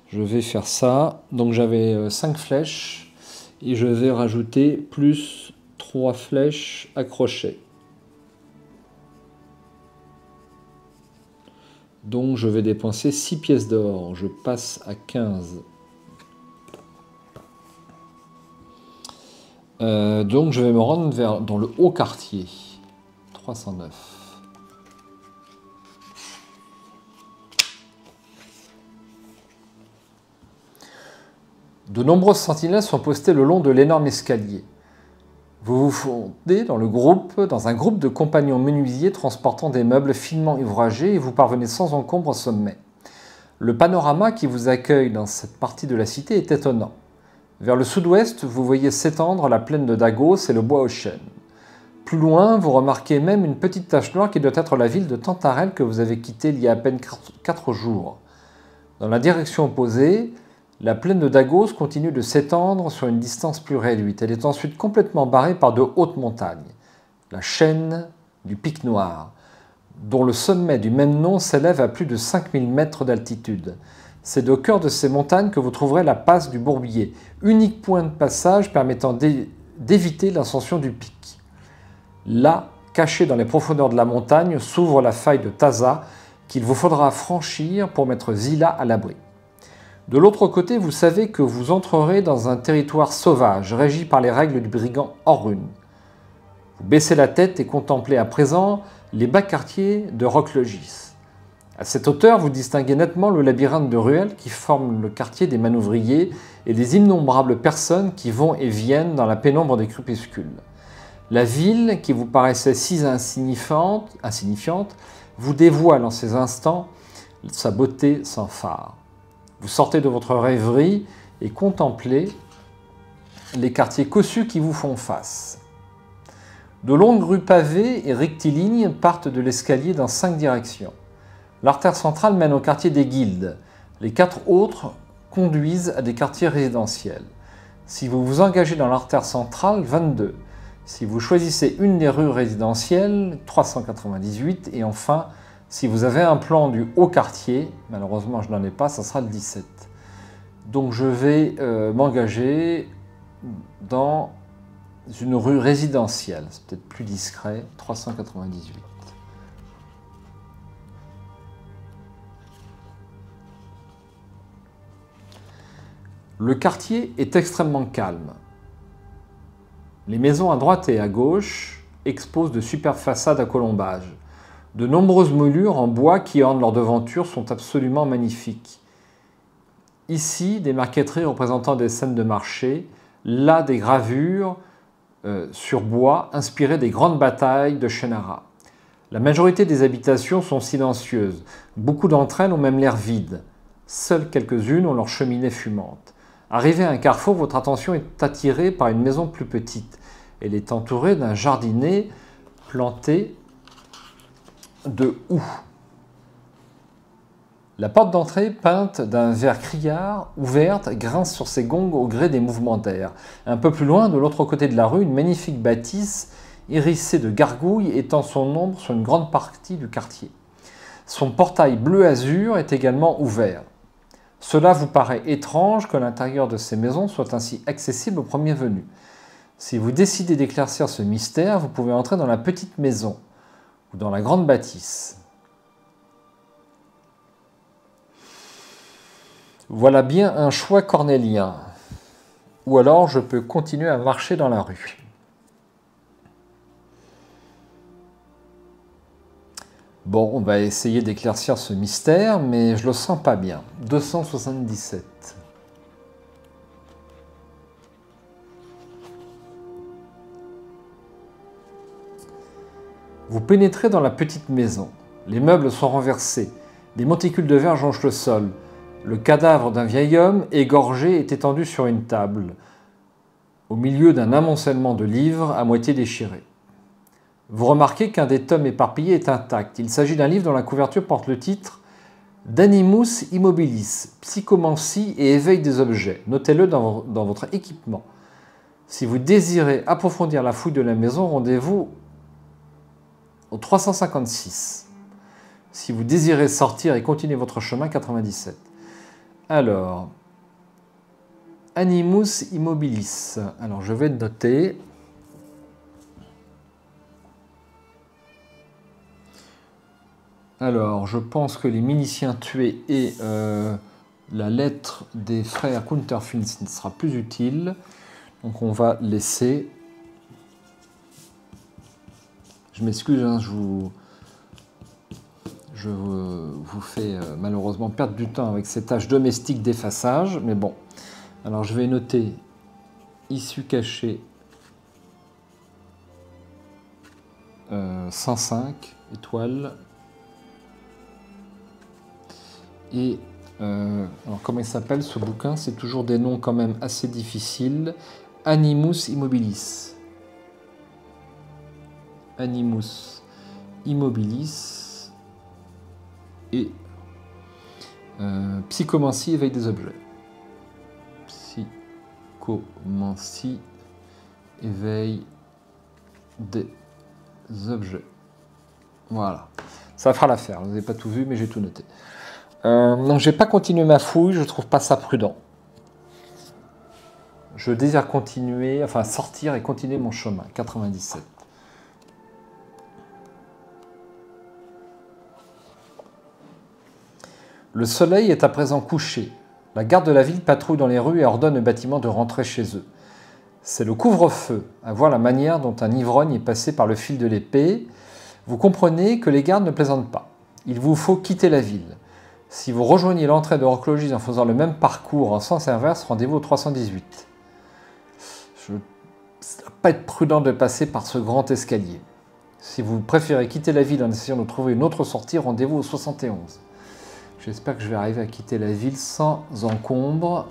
Je vais faire ça. Donc j'avais 5 flèches. Et je vais rajouter plus 3 flèches à crochet. Donc je vais dépenser 6 pièces d'or. Je passe à 15. Donc je vais me rendre dans le haut quartier. 309. De nombreuses sentinelles sont postées le long de l'énorme escalier. Vous vous fondez dans un groupe de compagnons menuisiers transportant des meubles finement ouvragés et vous parvenez sans encombre au sommet. Le panorama qui vous accueille dans cette partie de la cité est étonnant. Vers le sud-ouest, vous voyez s'étendre la plaine de Dagos et le bois aux chênes. Plus loin, vous remarquez même une petite tache noire qui doit être la ville de Tantarel que vous avez quittée il y a à peine 4 jours. Dans la direction opposée, la plaine de Dagos continue de s'étendre sur une distance plus réduite. Elle est ensuite complètement barrée par de hautes montagnes. La chaîne du Pic Noir, dont le sommet du même nom s'élève à plus de 5000 mètres d'altitude. C'est au cœur de ces montagnes que vous trouverez la passe du Bourbier, unique point de passage permettant d'éviter l'ascension du pic. Là, caché dans les profondeurs de la montagne, s'ouvre la faille de Taza qu'il vous faudra franchir pour mettre Zila à l'abri. De l'autre côté, vous savez que vous entrerez dans un territoire sauvage, régi par les règles du brigand Orrune. Vous baissez la tête et contemplez à présent les bas quartiers de Roque-Logis. À cette hauteur, vous distinguez nettement le labyrinthe de ruelles qui forme le quartier des manœuvriers et les innombrables personnes qui vont et viennent dans la pénombre des crépuscules. La ville, qui vous paraissait si insignifiante, vous dévoile en ces instants sa beauté sans phare. Vous sortez de votre rêverie et contemplez les quartiers cossus qui vous font face. De longues rues pavées et rectilignes partent de l'escalier dans 5 directions. L'artère centrale mène au quartier des Guildes. Les 4 autres conduisent à des quartiers résidentiels. Si vous vous engagez dans l'artère centrale, 22. Si vous choisissez une des rues résidentielles, 398. Et enfin, si vous avez un plan du haut quartier, malheureusement je n'en ai pas, ça sera le 17. Donc je vais m'engager dans une rue résidentielle. C'est peut-être plus discret, 398. Le quartier est extrêmement calme. Les maisons à droite et à gauche exposent de superbes façades à colombages. De nombreuses moulures en bois qui ornent leurs devantures sont absolument magnifiques. Ici, des marqueteries représentant des scènes de marché, là des gravures sur bois inspirées des grandes batailles de Shennara. La majorité des habitations sont silencieuses. Beaucoup d'entre elles ont même l'air vides. Seules quelques-unes ont leur cheminée fumante. Arrivé à un carrefour, votre attention est attirée par une maison plus petite. Elle est entourée d'un jardinet planté de houx. La porte d'entrée, peinte d'un vert criard, ouverte, grince sur ses gonds au gré des mouvements d'air. Un peu plus loin, de l'autre côté de la rue, une magnifique bâtisse hérissée de gargouilles étend son ombre sur une grande partie du quartier. Son portail bleu azur est également ouvert. Cela vous paraît étrange que l'intérieur de ces maisons soit ainsi accessible aux premiers venus. Si vous décidez d'éclaircir ce mystère, vous pouvez entrer dans la petite maison ou dans la grande bâtisse. Voilà bien un choix cornélien. Ou alors je peux continuer à marcher dans la rue. Bon, on va essayer d'éclaircir ce mystère, mais je le sens pas bien. 277. Vous pénétrez dans la petite maison. Les meubles sont renversés. Des monticules de verre jonchent le sol. Le cadavre d'un vieil homme égorgé est étendu sur une table, au milieu d'un amoncellement de livres à moitié déchirés. Vous remarquez qu'un des tomes éparpillés est intact. Il s'agit d'un livre dont la couverture porte le titre « D'Animus Immobilis, psychomancie et éveil des objets ». Notez-le dans votre équipement. Si vous désirez approfondir la fouille de la maison, rendez-vous au 356. Si vous désirez sortir et continuer votre chemin, 97. Alors, Animus Immobilis. Alors, je vais noter. Alors, je pense que les miliciens tués et la lettre des frères Counterfils ne sera plus utile. Donc, on va laisser. Je m'excuse, hein, je vous fais malheureusement perdre du temps avec ces tâches domestiques d'effaçage. Mais bon, alors je vais noter issue cachée 105 étoiles. Et alors comment il s'appelle ce bouquin? C'est toujours des noms quand même assez difficiles. Animus Immobilis. Animus Immobilis et Psychomancie, éveil des objets. Psychomancie, éveil des objets. Voilà. Ça fera l'affaire. Vous n'avez pas tout vu, mais j'ai tout noté. Non, je n'ai pas continué ma fouille, je ne trouve pas ça prudent. Je désire continuer, enfin sortir et continuer mon chemin. 97. Le soleil est à présent couché. La garde de la ville patrouille dans les rues et ordonne aux bâtiments de rentrer chez eux. C'est le couvre-feu, à voir la manière dont un ivrogne est passé par le fil de l'épée. Vous comprenez que les gardes ne plaisantent pas. Il vous faut quitter la ville. Si vous rejoignez l'entrée de Roquelogis en faisant le même parcours en sens inverse, rendez-vous au 318. Ça ne va pas être prudent de passer par ce grand escalier. Si vous préférez quitter la ville en essayant de trouver une autre sortie, rendez-vous au 71. J'espère que je vais arriver à quitter la ville sans encombre.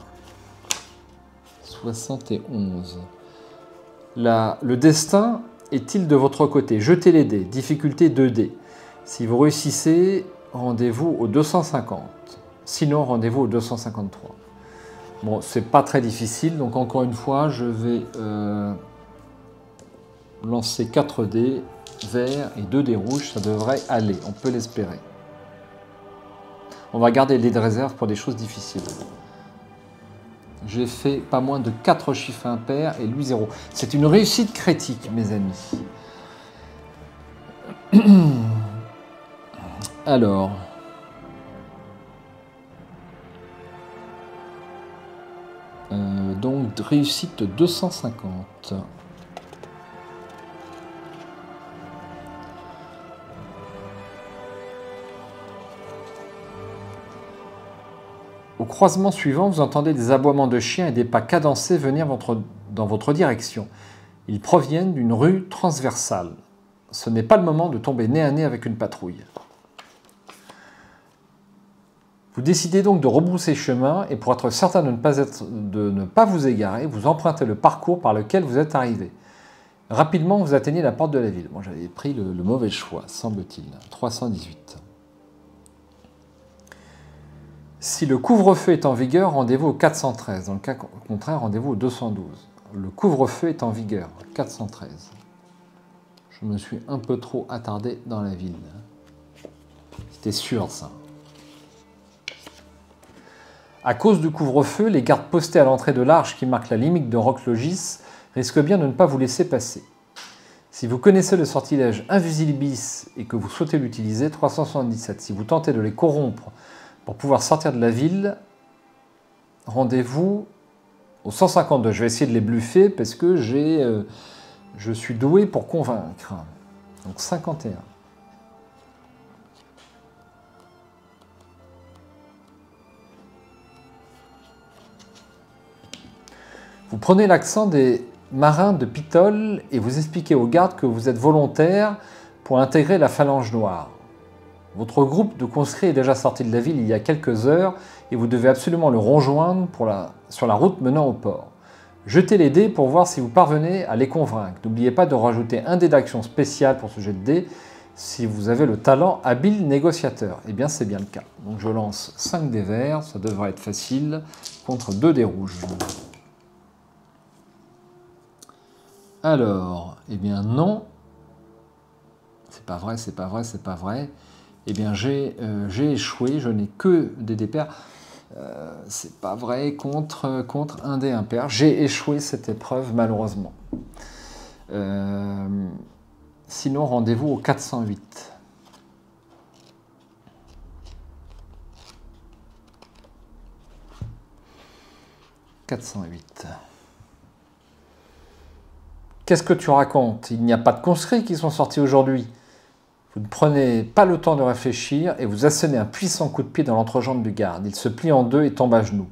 71. Le destin est-il de votre côté? Jetez les dés. Difficulté 2D. Si vous réussissez, rendez-vous au 250. Sinon, rendez-vous au 253. Bon, c'est pas très difficile. Donc, encore une fois, je vais lancer 4 dés verts et 2 dés rouges. Ça devrait aller. On peut l'espérer. On va garder les dés de réserve pour des choses difficiles. J'ai fait pas moins de 4 chiffres impairs et lui 0. C'est une réussite critique, mes amis. Alors. Donc, réussite 250. Au croisement suivant, vous entendez des aboiements de chiens et des pas cadencés venir dans votre direction. Ils proviennent d'une rue transversale. Ce n'est pas le moment de tomber nez à nez avec une patrouille. Vous décidez donc de rebrousser chemin et pour être certain de ne pas vous égarer, vous empruntez le parcours par lequel vous êtes arrivé. Rapidement, vous atteignez la porte de la ville. Moi, j'avais pris le mauvais choix, semble-t-il. 318. Si le couvre-feu est en vigueur, rendez-vous au 413. Dans le cas contraire, rendez-vous au 212. Le couvre-feu est en vigueur, 413. Je me suis un peu trop attardé dans la ville. C'était sûr, ça. À cause du couvre-feu, les gardes postés à l'entrée de l'arche qui marque la limite de Roc-Logis risquent bien de ne pas vous laisser passer. Si vous connaissez le sortilège Invisibilis et que vous souhaitez l'utiliser, 377. Si vous tentez de les corrompre pour pouvoir sortir de la ville, rendez-vous au 152. Je vais essayer de les bluffer parce que je suis doué pour convaincre. Donc 51. Vous prenez l'accent des marins de Pitol et vous expliquez aux gardes que vous êtes volontaire pour intégrer la Phalange Noire. Votre groupe de conscrits est déjà sorti de la ville il y a quelques heures et vous devez absolument le rejoindre sur la route menant au port. Jetez les dés pour voir si vous parvenez à les convaincre. N'oubliez pas de rajouter un dé d'action spécial pour ce jet de dés si vous avez le talent habile négociateur. Eh bien, c'est bien le cas. Donc je lance 5 dés verts, ça devrait être facile, contre 2 dés rouges. Alors, eh bien non, c'est pas vrai, c'est pas vrai, c'est pas vrai. Eh bien j'ai échoué, je n'ai que des dés pairs. C'est pas vrai, contre un dé impair. J'ai échoué cette épreuve malheureusement. Sinon, rendez-vous au 408. « 408. Qu'est-ce que tu racontes? Il n'y a pas de conscrits qui sont sortis aujourd'hui. Vous ne prenez pas le temps de réfléchir et vous assénez un puissant coup de pied dans l'entrejambe du garde. Il se plie en deux et tombe à genoux.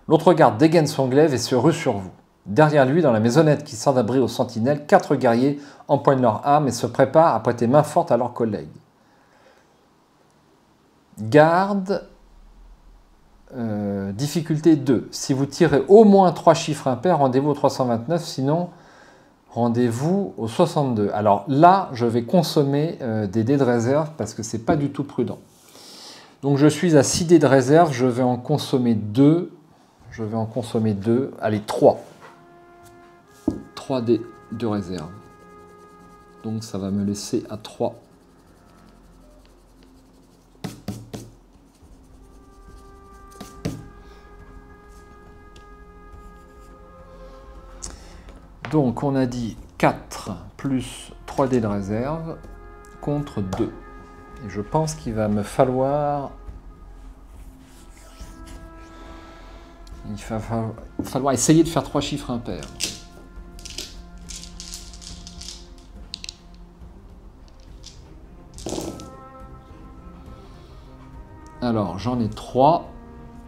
L'autre garde dégaine son glaive et se rue sur vous. Derrière lui, dans la maisonnette qui sert d'abri aux sentinelles, 4 guerriers empoignent leurs armes et se préparent à prêter main forte à leurs collègues. Garde, difficulté 2. Si vous tirez au moins 3 chiffres impairs, rendez-vous au 329, sinon rendez-vous au 62. Alors là, je vais consommer des dés de réserve parce que c'est pas du tout prudent. Donc je suis à 6 dés de réserve, je vais en consommer 2. Allez, 3. 3 dés de réserve. Donc ça va me laisser à 3. Donc on a dit 4 plus 3 dés de réserve contre 2. Et je pense qu'il va me falloir... Il va falloir essayer de faire 3 chiffres impairs. Alors j'en ai 3.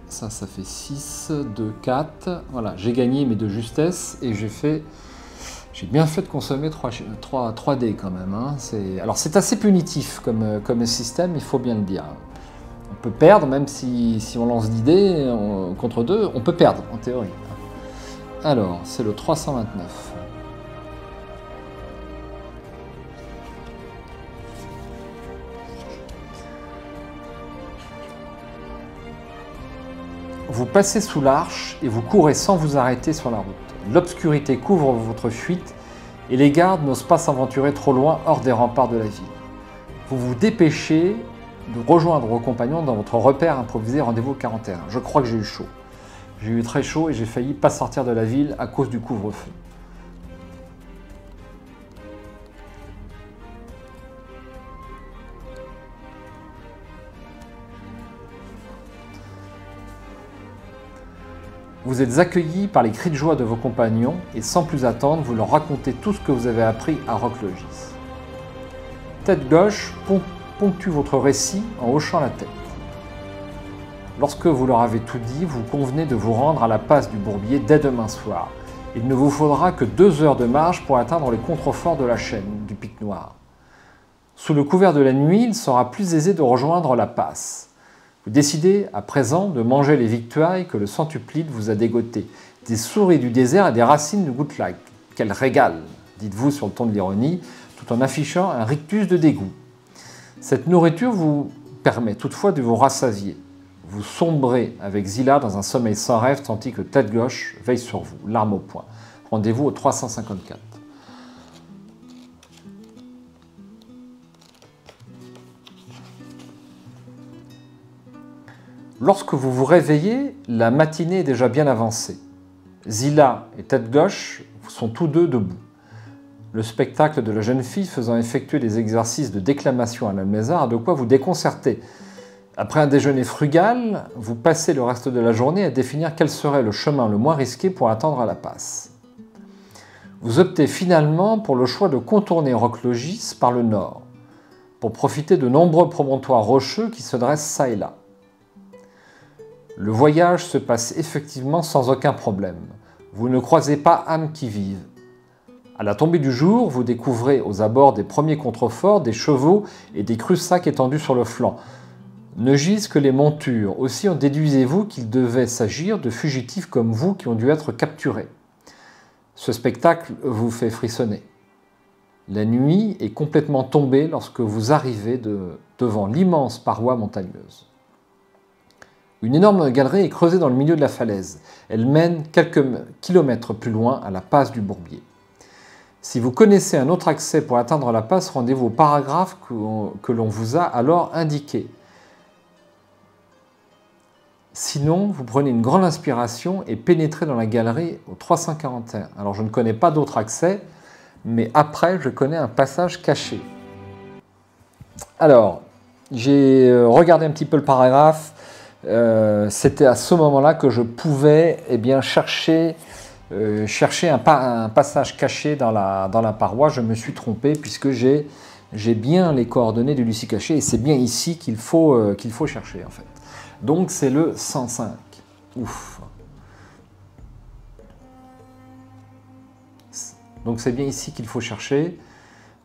Ça fait 6, 2, 4. Voilà, j'ai gagné mais de justesse et j'ai bien fait de consommer 3 dés quand même. Hein. Alors c'est assez punitif comme système, il faut bien le dire. On peut perdre, même si on lance 10 dés contre 2, on peut perdre en théorie. Alors, c'est le 329. Vous passez sous l'arche et vous courez sans vous arrêter sur la route. L'obscurité couvre votre fuite et les gardes n'osent pas s'aventurer trop loin hors des remparts de la ville. Vous vous dépêchez de rejoindre vos compagnons dans votre repère improvisé rendez-vous 41. Je crois que j'ai eu chaud. J'ai eu très chaud et j'ai failli pas sortir de la ville à cause du couvre-feu. Vous êtes accueillis par les cris de joie de vos compagnons et sans plus attendre, vous leur racontez tout ce que vous avez appris à Roc-Logis. Tête gauche ponctue votre récit en hochant la tête. Lorsque vous leur avez tout dit, vous convenez de vous rendre à la passe du Bourbier dès demain soir. Il ne vous faudra que 2 heures de marche pour atteindre les contreforts de la chaîne du Pic Noir. Sous le couvert de la nuit, il sera plus aisé de rejoindre la passe. Vous décidez à présent de manger les victuailles que le centuplide vous a dégotées, des souris du désert et des racines du goutelag. Quel régal, dites-vous sur le ton de l'ironie, tout en affichant un rictus de dégoût. Cette nourriture vous permet toutefois de vous rassasier. Vous sombrez avec Zilla dans un sommeil sans rêve tandis que Tête Gauche veille sur vous, l'arme au poing. Rendez-vous au 354. Lorsque vous vous réveillez, la matinée est déjà bien avancée. Zilla et Tête Gauche sont tous deux debout. Le spectacle de la jeune fille faisant effectuer des exercices de déclamation à l'Almézard a de quoi vous déconcerter. Après un déjeuner frugal, vous passez le reste de la journée à définir quel serait le chemin le moins risqué pour atteindre la passe. Vous optez finalement pour le choix de contourner Roque-Logis par le nord, pour profiter de nombreux promontoires rocheux qui se dressent çà et là. Le voyage se passe effectivement sans aucun problème. Vous ne croisez pas âme qui vive. À la tombée du jour, vous découvrez aux abords des premiers contreforts des chevaux et des crus-sacs étendus sur le flanc. Ne gisent que les montures. Aussi en déduisez-vous qu'il devait s'agir de fugitifs comme vous qui ont dû être capturés. Ce spectacle vous fait frissonner. La nuit est complètement tombée lorsque vous arrivez devant l'immense paroi montagneuse. Une énorme galerie est creusée dans le milieu de la falaise. Elle mène quelques kilomètres plus loin à la passe du Bourbier. Si vous connaissez un autre accès pour atteindre la passe, rendez-vous au paragraphe que l'on vous a alors indiqué. Sinon, vous prenez une grande inspiration et pénétrez dans la galerie au 341. Alors, je ne connais pas d'autre accès, mais après, je connais un passage caché. Alors, j'ai regardé un petit peu le paragraphe. C'était à ce moment-là que je pouvais chercher un passage caché dans la paroi. Je me suis trompé puisque j'ai bien les coordonnées de Lucie Cachet et c'est bien ici qu'il faut chercher en fait. Donc c'est le 105. Ouf. Donc c'est bien ici qu'il faut chercher.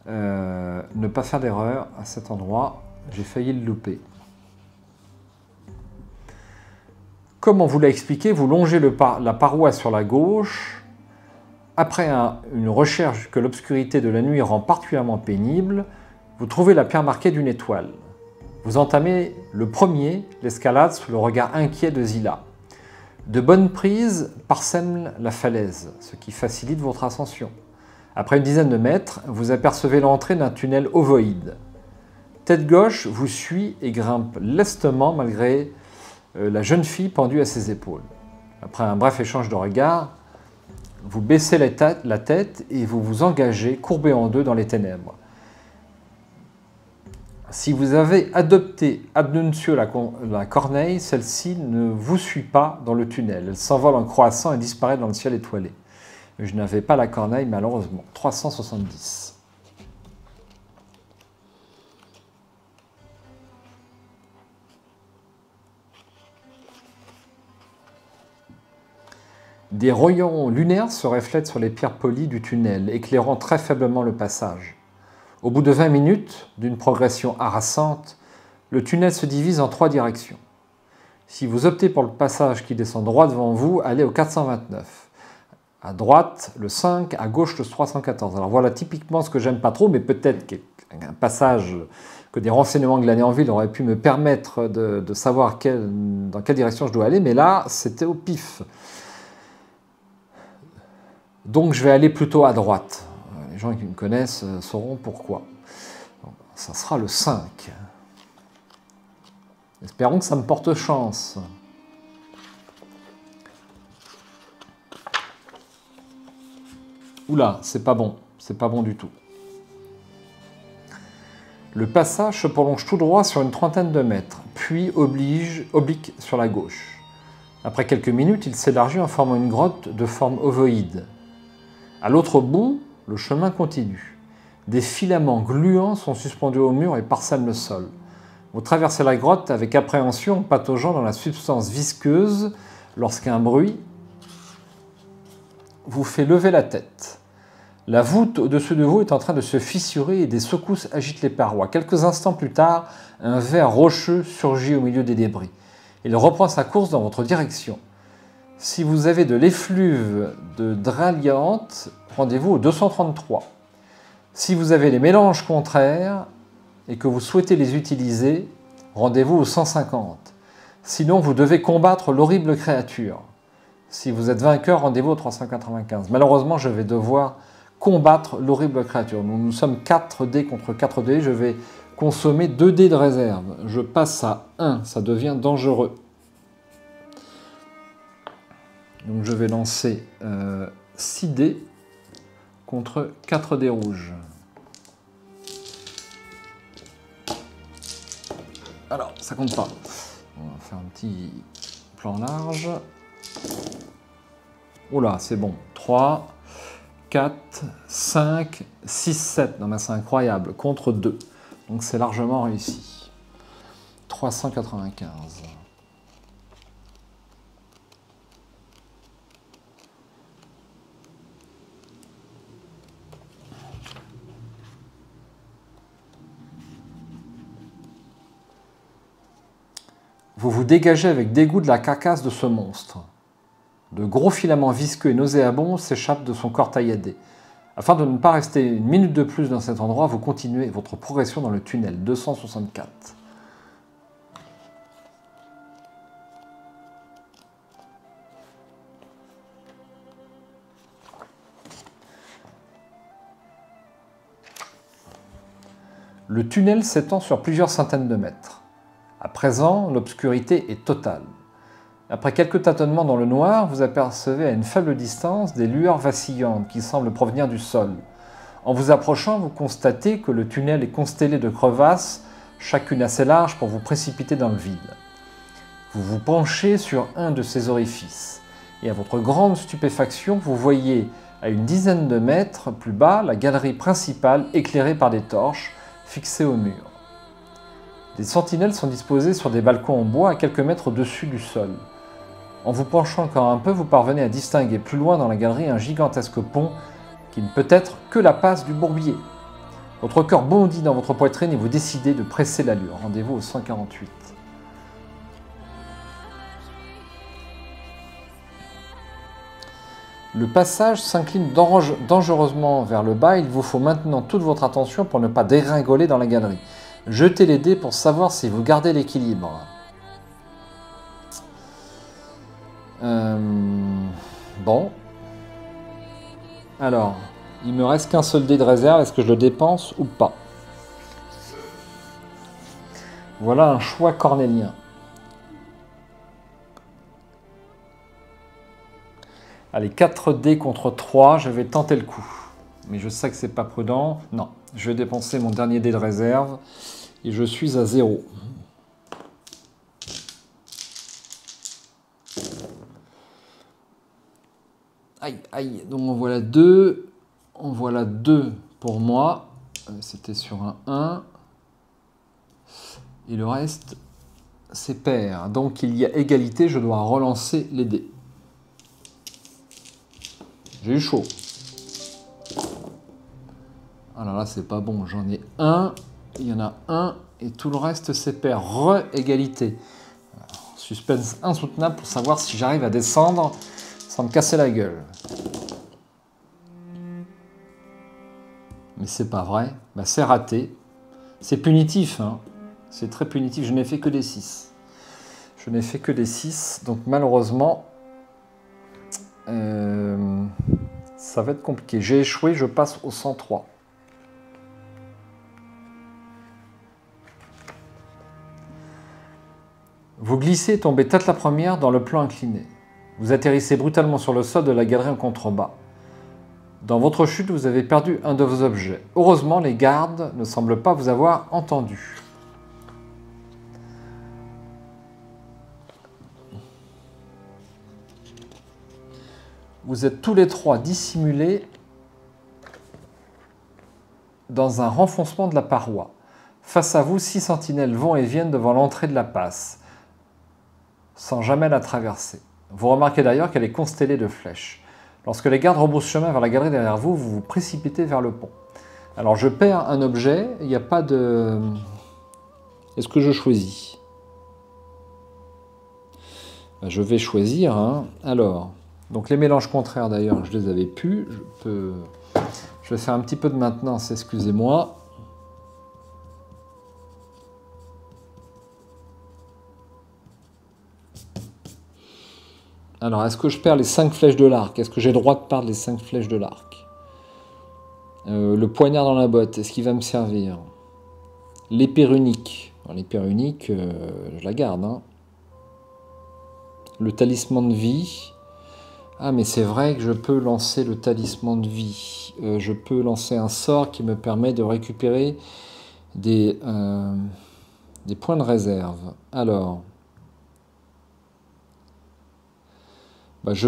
Ne pas faire d'erreur à cet endroit. J'ai failli le louper. Comme on vous l'a expliqué, vous longez la paroi sur la gauche. Après une recherche que l'obscurité de la nuit rend particulièrement pénible, vous trouvez la pierre marquée d'une étoile. Vous entamez le premier, l'escalade, sous le regard inquiet de Zilla. De bonnes prises parsèment la falaise, ce qui facilite votre ascension. Après une dizaine de mètres, vous apercevez l'entrée d'un tunnel ovoïde. Tête Gauche vous suit et grimpe lestement malgré la jeune fille pendue à ses épaules. Après un bref échange de regards, vous baissez la tête et vous vous engagez courbé en deux dans les ténèbres. Si vous avez adopté ab initio la corneille, celle-ci ne vous suit pas dans le tunnel. Elle s'envole en croissant et disparaît dans le ciel étoilé. Je n'avais pas la corneille malheureusement. 370. Des rayons lunaires se reflètent sur les pierres polies du tunnel, éclairant très faiblement le passage. Au bout de 20 minutes, d'une progression harassante, le tunnel se divise en 3 directions. Si vous optez pour le passage qui descend droit devant vous, allez au 429. À droite, le 5, à gauche, le 314. Alors voilà typiquement ce que j'aime pas trop, mais peut-être qu'un passage que des renseignements glanés en ville auraient pu me permettre de savoir dans quelle direction je dois aller, mais là, c'était au pif. Donc je vais aller plutôt à droite. Les gens qui me connaissent sauront pourquoi. Ça sera le 5. Espérons que ça me porte chance. Oula, c'est pas bon du tout. Le passage se prolonge tout droit sur une trentaine de mètres, puis oblique sur la gauche. Après quelques minutes, il s'élargit en formant une grotte de forme ovoïde. À l'autre bout, le chemin continue. Des filaments gluants sont suspendus au mur et parsèment le sol. Vous traversez la grotte avec appréhension en pataugeant dans la substance visqueuse lorsqu'un bruit vous fait lever la tête. La voûte au-dessus de vous est en train de se fissurer et des secousses agitent les parois. Quelques instants plus tard, un ver rocheux surgit au milieu des débris. Il reprend sa course dans votre direction. Si vous avez de l'effluve de Draliante, rendez-vous au 233. Si vous avez les mélanges contraires et que vous souhaitez les utiliser, rendez-vous au 150. Sinon, vous devez combattre l'horrible créature. Si vous êtes vainqueur, rendez-vous au 395. Malheureusement, je vais devoir combattre l'horrible créature. Nous sommes 4 dés contre 4 dés. Je vais consommer 2 dés de réserve. Je passe à 1. Ça devient dangereux. Donc je vais lancer 6 dés contre 4 dés rouges. Alors, ça compte pas. On va faire un petit plan large. Oula, c'est bon. 3, 4, 5, 6, 7. Non mais c'est incroyable. Contre 2. Donc c'est largement réussi. 395. Vous vous dégagez avec dégoût de la carcasse de ce monstre. De gros filaments visqueux et nauséabonds s'échappent de son corps tailladé. Afin de ne pas rester une minute de plus dans cet endroit, vous continuez votre progression dans le tunnel 264. Le tunnel s'étend sur plusieurs centaines de mètres. À présent, l'obscurité est totale. Après quelques tâtonnements dans le noir, vous apercevez à une faible distance des lueurs vacillantes qui semblent provenir du sol. En vous approchant, vous constatez que le tunnel est constellé de crevasses, chacune assez large pour vous précipiter dans le vide. Vous vous penchez sur un de ces orifices, et à votre grande stupéfaction, vous voyez à une dizaine de mètres plus bas la galerie principale éclairée par des torches fixées au mur. Des sentinelles sont disposées sur des balcons en bois à quelques mètres au-dessus du sol. En vous penchant encore un peu, vous parvenez à distinguer plus loin dans la galerie un gigantesque pont qui ne peut être que la passe du Bourbier. Votre cœur bondit dans votre poitrine et vous décidez de presser l'allure. Rendez-vous au 148. Le passage s'incline dangereusement vers le bas. Il vous faut maintenant toute votre attention pour ne pas dégringoler dans la galerie. Jetez les dés pour savoir si vous gardez l'équilibre. Bon. Alors, il me reste qu'un seul dé de réserve. Est-ce que je le dépense ou pas? Voilà un choix cornélien. Allez, 4 dés contre 3. Je vais tenter le coup. Mais je sais que c'est pas prudent. Non, je vais dépenser mon dernier dé de réserve. Et je suis à 0. Aïe, aïe. Donc on voit la 2. On voit la 2 pour moi. C'était sur un 1. Et le reste, c'est pair. Donc il y a égalité. Je dois relancer les dés. J'ai eu chaud. Alors là, c'est pas bon. J'en ai un. Il y en a un. Et tout le reste, c'est pair. Re-égalité. Suspense insoutenable pour savoir si j'arrive à descendre sans me casser la gueule. Mais c'est pas vrai. Bah, c'est raté. C'est punitif. Hein. C'est très punitif. Je n'ai fait que des 6. Je n'ai fait que des 6. Donc malheureusement, ça va être compliqué. J'ai échoué. Je passe au 103. Vous glissez et tombez tête la première dans le plan incliné. Vous atterrissez brutalement sur le sol de la galerie en contrebas. Dans votre chute, vous avez perdu un de vos objets. Heureusement, les gardes ne semblent pas vous avoir entendu. Vous êtes tous les trois dissimulés dans un renfoncement de la paroi. Face à vous, 6 sentinelles vont et viennent devant l'entrée de la passe, sans jamais la traverser. Vous remarquez d'ailleurs qu'elle est constellée de flèches. Lorsque les gardes rebroussent chemin vers la galerie derrière vous, vous vous précipitez vers le pont. Alors je perds un objet, il n'y a pas de... Est-ce que je choisis? Je vais choisir, hein. Alors, donc les mélanges contraires d'ailleurs, je les avais plus. Je vais faire un petit peu de maintenance, excusez-moi. Alors, est-ce que je perds les 5 flèches de l'arc? Est-ce que j'ai le droit de perdre les 5 flèches de l'arc? Le poignard dans la botte, est-ce qu'il va me servir? L'épée runique. L'épée runique, je la garde, hein. Le talisman de vie. Ah, mais c'est vrai que je peux lancer le talisman de vie. Je peux lancer un sort qui me permet de récupérer des points de réserve. Alors, bah, je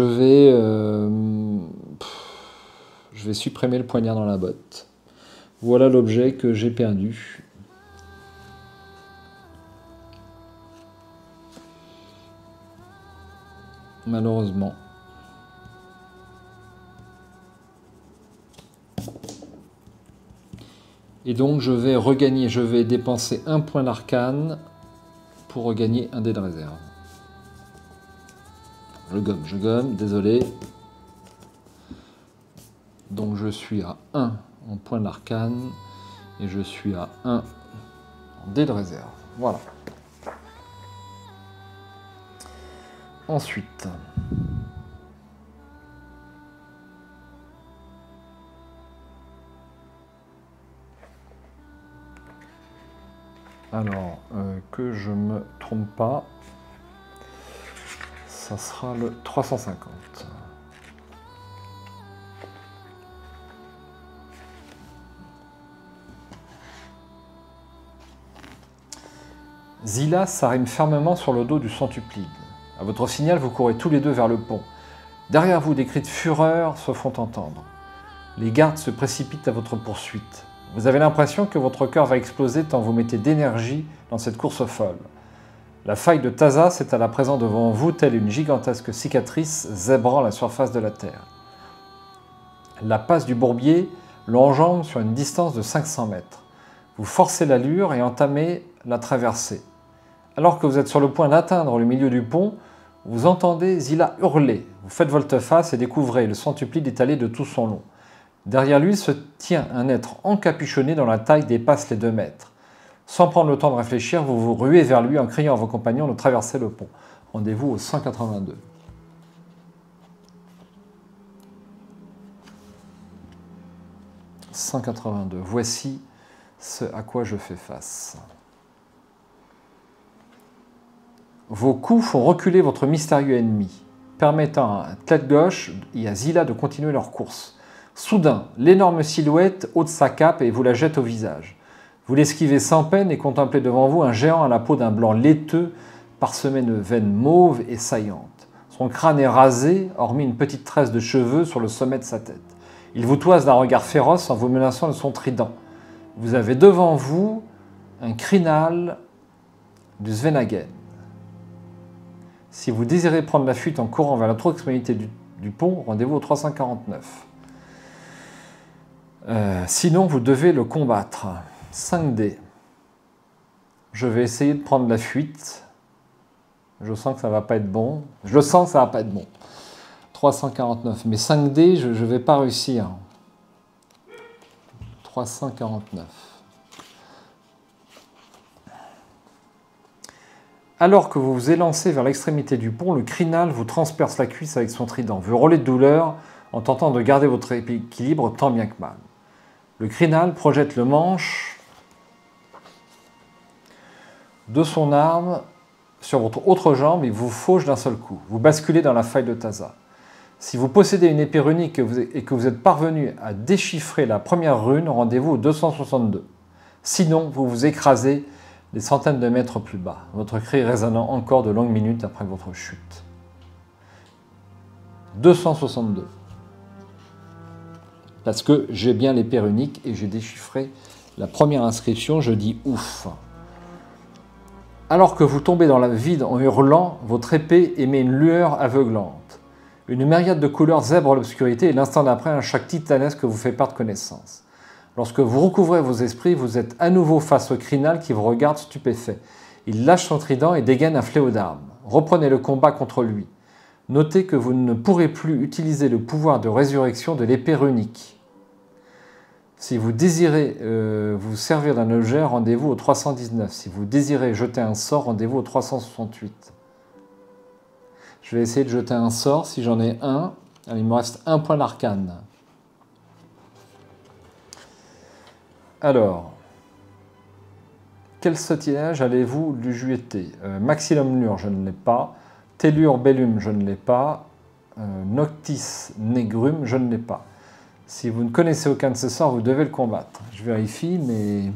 vais supprimer le poignard dans la botte. Voilà l'objet que j'ai perdu. Malheureusement. Et donc je vais dépenser un point d'arcane pour regagner un dé de réserve. Je gomme, désolé. Donc je suis à 1 en point d'arcane et je suis à 1 en dé de réserve. Voilà. Ensuite, alors que je me trompe pas, ça sera le 350. Zilla s'arrime fermement sur le dos du centuplide. À votre signal, vous courez tous les deux vers le pont. Derrière vous, des cris de fureur se font entendre. Les gardes se précipitent à votre poursuite. Vous avez l'impression que votre cœur va exploser tant vous mettez d'énergie dans cette course folle. La faille de Taza s'étale à présent devant vous, telle une gigantesque cicatrice zébrant la surface de la terre. La passe du bourbier l'enjambe sur une distance de 500 mètres. Vous forcez l'allure et entamez la traversée. Alors que vous êtes sur le point d'atteindre le milieu du pont, vous entendez Zilla hurler. Vous faites volte-face et découvrez le centuplide étalé de tout son long. Derrière lui se tient un être encapuchonné dont la taille dépasse les 2 mètres. Sans prendre le temps de réfléchir, vous vous ruez vers lui en criant à vos compagnons de traverser le pont. Rendez-vous au 182. « 182. Voici ce à quoi je fais face. Vos coups font reculer votre mystérieux ennemi, permettant à tête gauche et à Zilla de continuer leur course. Soudain, l'énorme silhouette ôte sa cape et vous la jette au visage. Vous l'esquivez sans peine et contemplez devant vous un géant à la peau d'un blanc laiteux, parsemé de veines mauves et saillantes. Son crâne est rasé, hormis une petite tresse de cheveux sur le sommet de sa tête. Il vous toise d'un regard féroce en vous menaçant de son trident. Vous avez devant vous un crinal du Svenhagen. Si vous désirez prendre la fuite en courant vers l'autre extrémité du pont, rendez-vous au 349. Sinon, vous devez le combattre. 5D. Je vais essayer de prendre la fuite. Je sens que ça ne va pas être bon. Je sens que ça ne va pas être bon. 349. Mais 5D, je ne vais pas réussir. 349. Alors que vous vous élancez vers l'extrémité du pont, le crinal vous transperce la cuisse avec son trident. Vous hurlez de douleur en tentant de garder votre équilibre tant bien que mal. Le crinal projette le manche de son arme sur votre autre jambe et vous fauche d'un seul coup. Vous basculez dans la faille de Taza. Si vous possédez une épée runique et que vous êtes parvenu à déchiffrer la première rune, rendez-vous au 262. Sinon, vous vous écrasez des centaines de mètres plus bas, votre cri résonnant encore de longues minutes après votre chute. 262. Parce que j'ai bien l'épée runique et j'ai déchiffré la première inscription, je dis ouf. Alors que vous tombez dans le vide en hurlant, votre épée émet une lueur aveuglante. Une myriade de couleurs zèbre l'obscurité et l'instant d'après, un choc titanesque vous fait perdre connaissance. Lorsque vous recouvrez vos esprits, vous êtes à nouveau face au crinal qui vous regarde stupéfait. Il lâche son trident et dégaine un fléau d'armes. Reprenez le combat contre lui. Notez que vous ne pourrez plus utiliser le pouvoir de résurrection de l'épée runique. Si vous désirez vous servir d'un objet, rendez-vous au 319. Si vous désirez jeter un sort, rendez-vous au 368. Je vais essayer de jeter un sort. Si j'en ai un, il me reste un point d'arcane. Alors, quel sortilège allez-vous lui jeter? Maximum Lure, je ne l'ai pas. Tellure Bellum, je ne l'ai pas. Noctis Negrum, je ne l'ai pas. Si vous ne connaissez aucun de ces sorts, vous devez le combattre. Je vérifie, mais...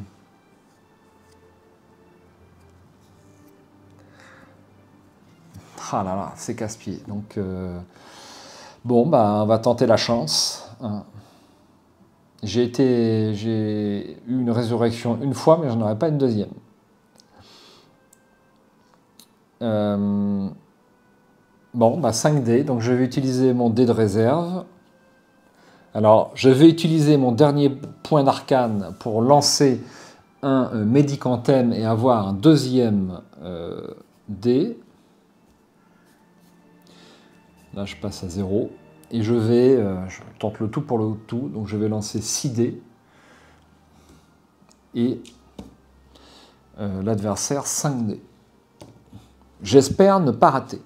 Ah là là, c'est casse-pied. Donc, bon, bah, on va tenter la chance. Hein. J'ai eu une résurrection une fois, mais je n'en aurai pas une deuxième. Bon, bah 5 dés, donc je vais utiliser mon dé de réserve. Alors, je vais utiliser mon dernier point d'arcane pour lancer un médicantem et avoir un deuxième dé. Là, je passe à 0. Et je tente le tout pour le tout, donc je vais lancer 6 dés. Et l'adversaire 5 dés. J'espère ne pas rater.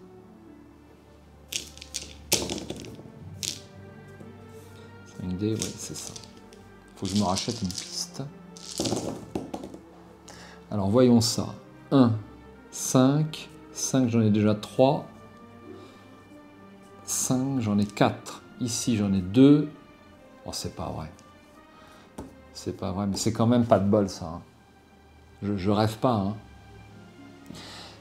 Oui, c'est ça. Il faut que je me rachète une piste. Alors, voyons ça. 1, 5. 5, j'en ai déjà 3. 5, j'en ai 4. Ici, j'en ai 2. Oh, c'est pas vrai. C'est pas vrai, mais c'est quand même pas de bol, ça. Hein. Je rêve pas. Hein.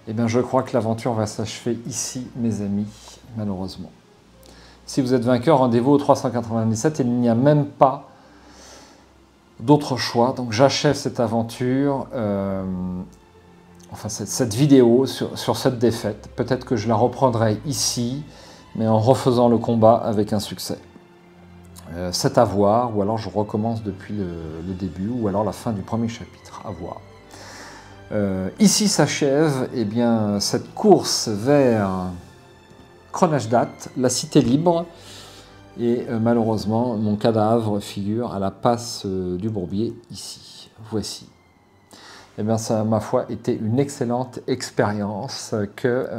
Eh bien, je crois que l'aventure va s'achever ici, mes amis, malheureusement. Si vous êtes vainqueur, rendez-vous au 397 et il n'y a même pas d'autre choix. Donc j'achève cette aventure, enfin cette vidéo sur cette défaite. Peut-être que je la reprendrai ici, mais en refaisant le combat avec un succès. C'est à voir, ou alors je recommence depuis le début, ou alors la fin du premier chapitre, à voir. Ici s'achève cette course vers Kronstadt, la cité libre, et malheureusement mon cadavre figure à la passe du Bourbier ici. Voici. Eh bien, ça, ma foi, était une excellente expérience que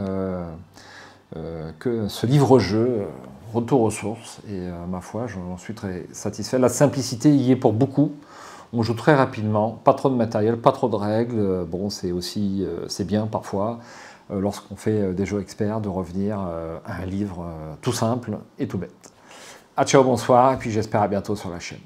ce livre-jeu, Retour aux sources, et ma foi, j'en suis très satisfait. La simplicité y est pour beaucoup. On joue très rapidement, pas trop de matériel, pas trop de règles. Bon, c'est bien parfois, lorsqu'on fait des jeux experts, de revenir à un livre tout simple et tout bête. À ciao, bonsoir, et puis j'espère à bientôt sur la chaîne.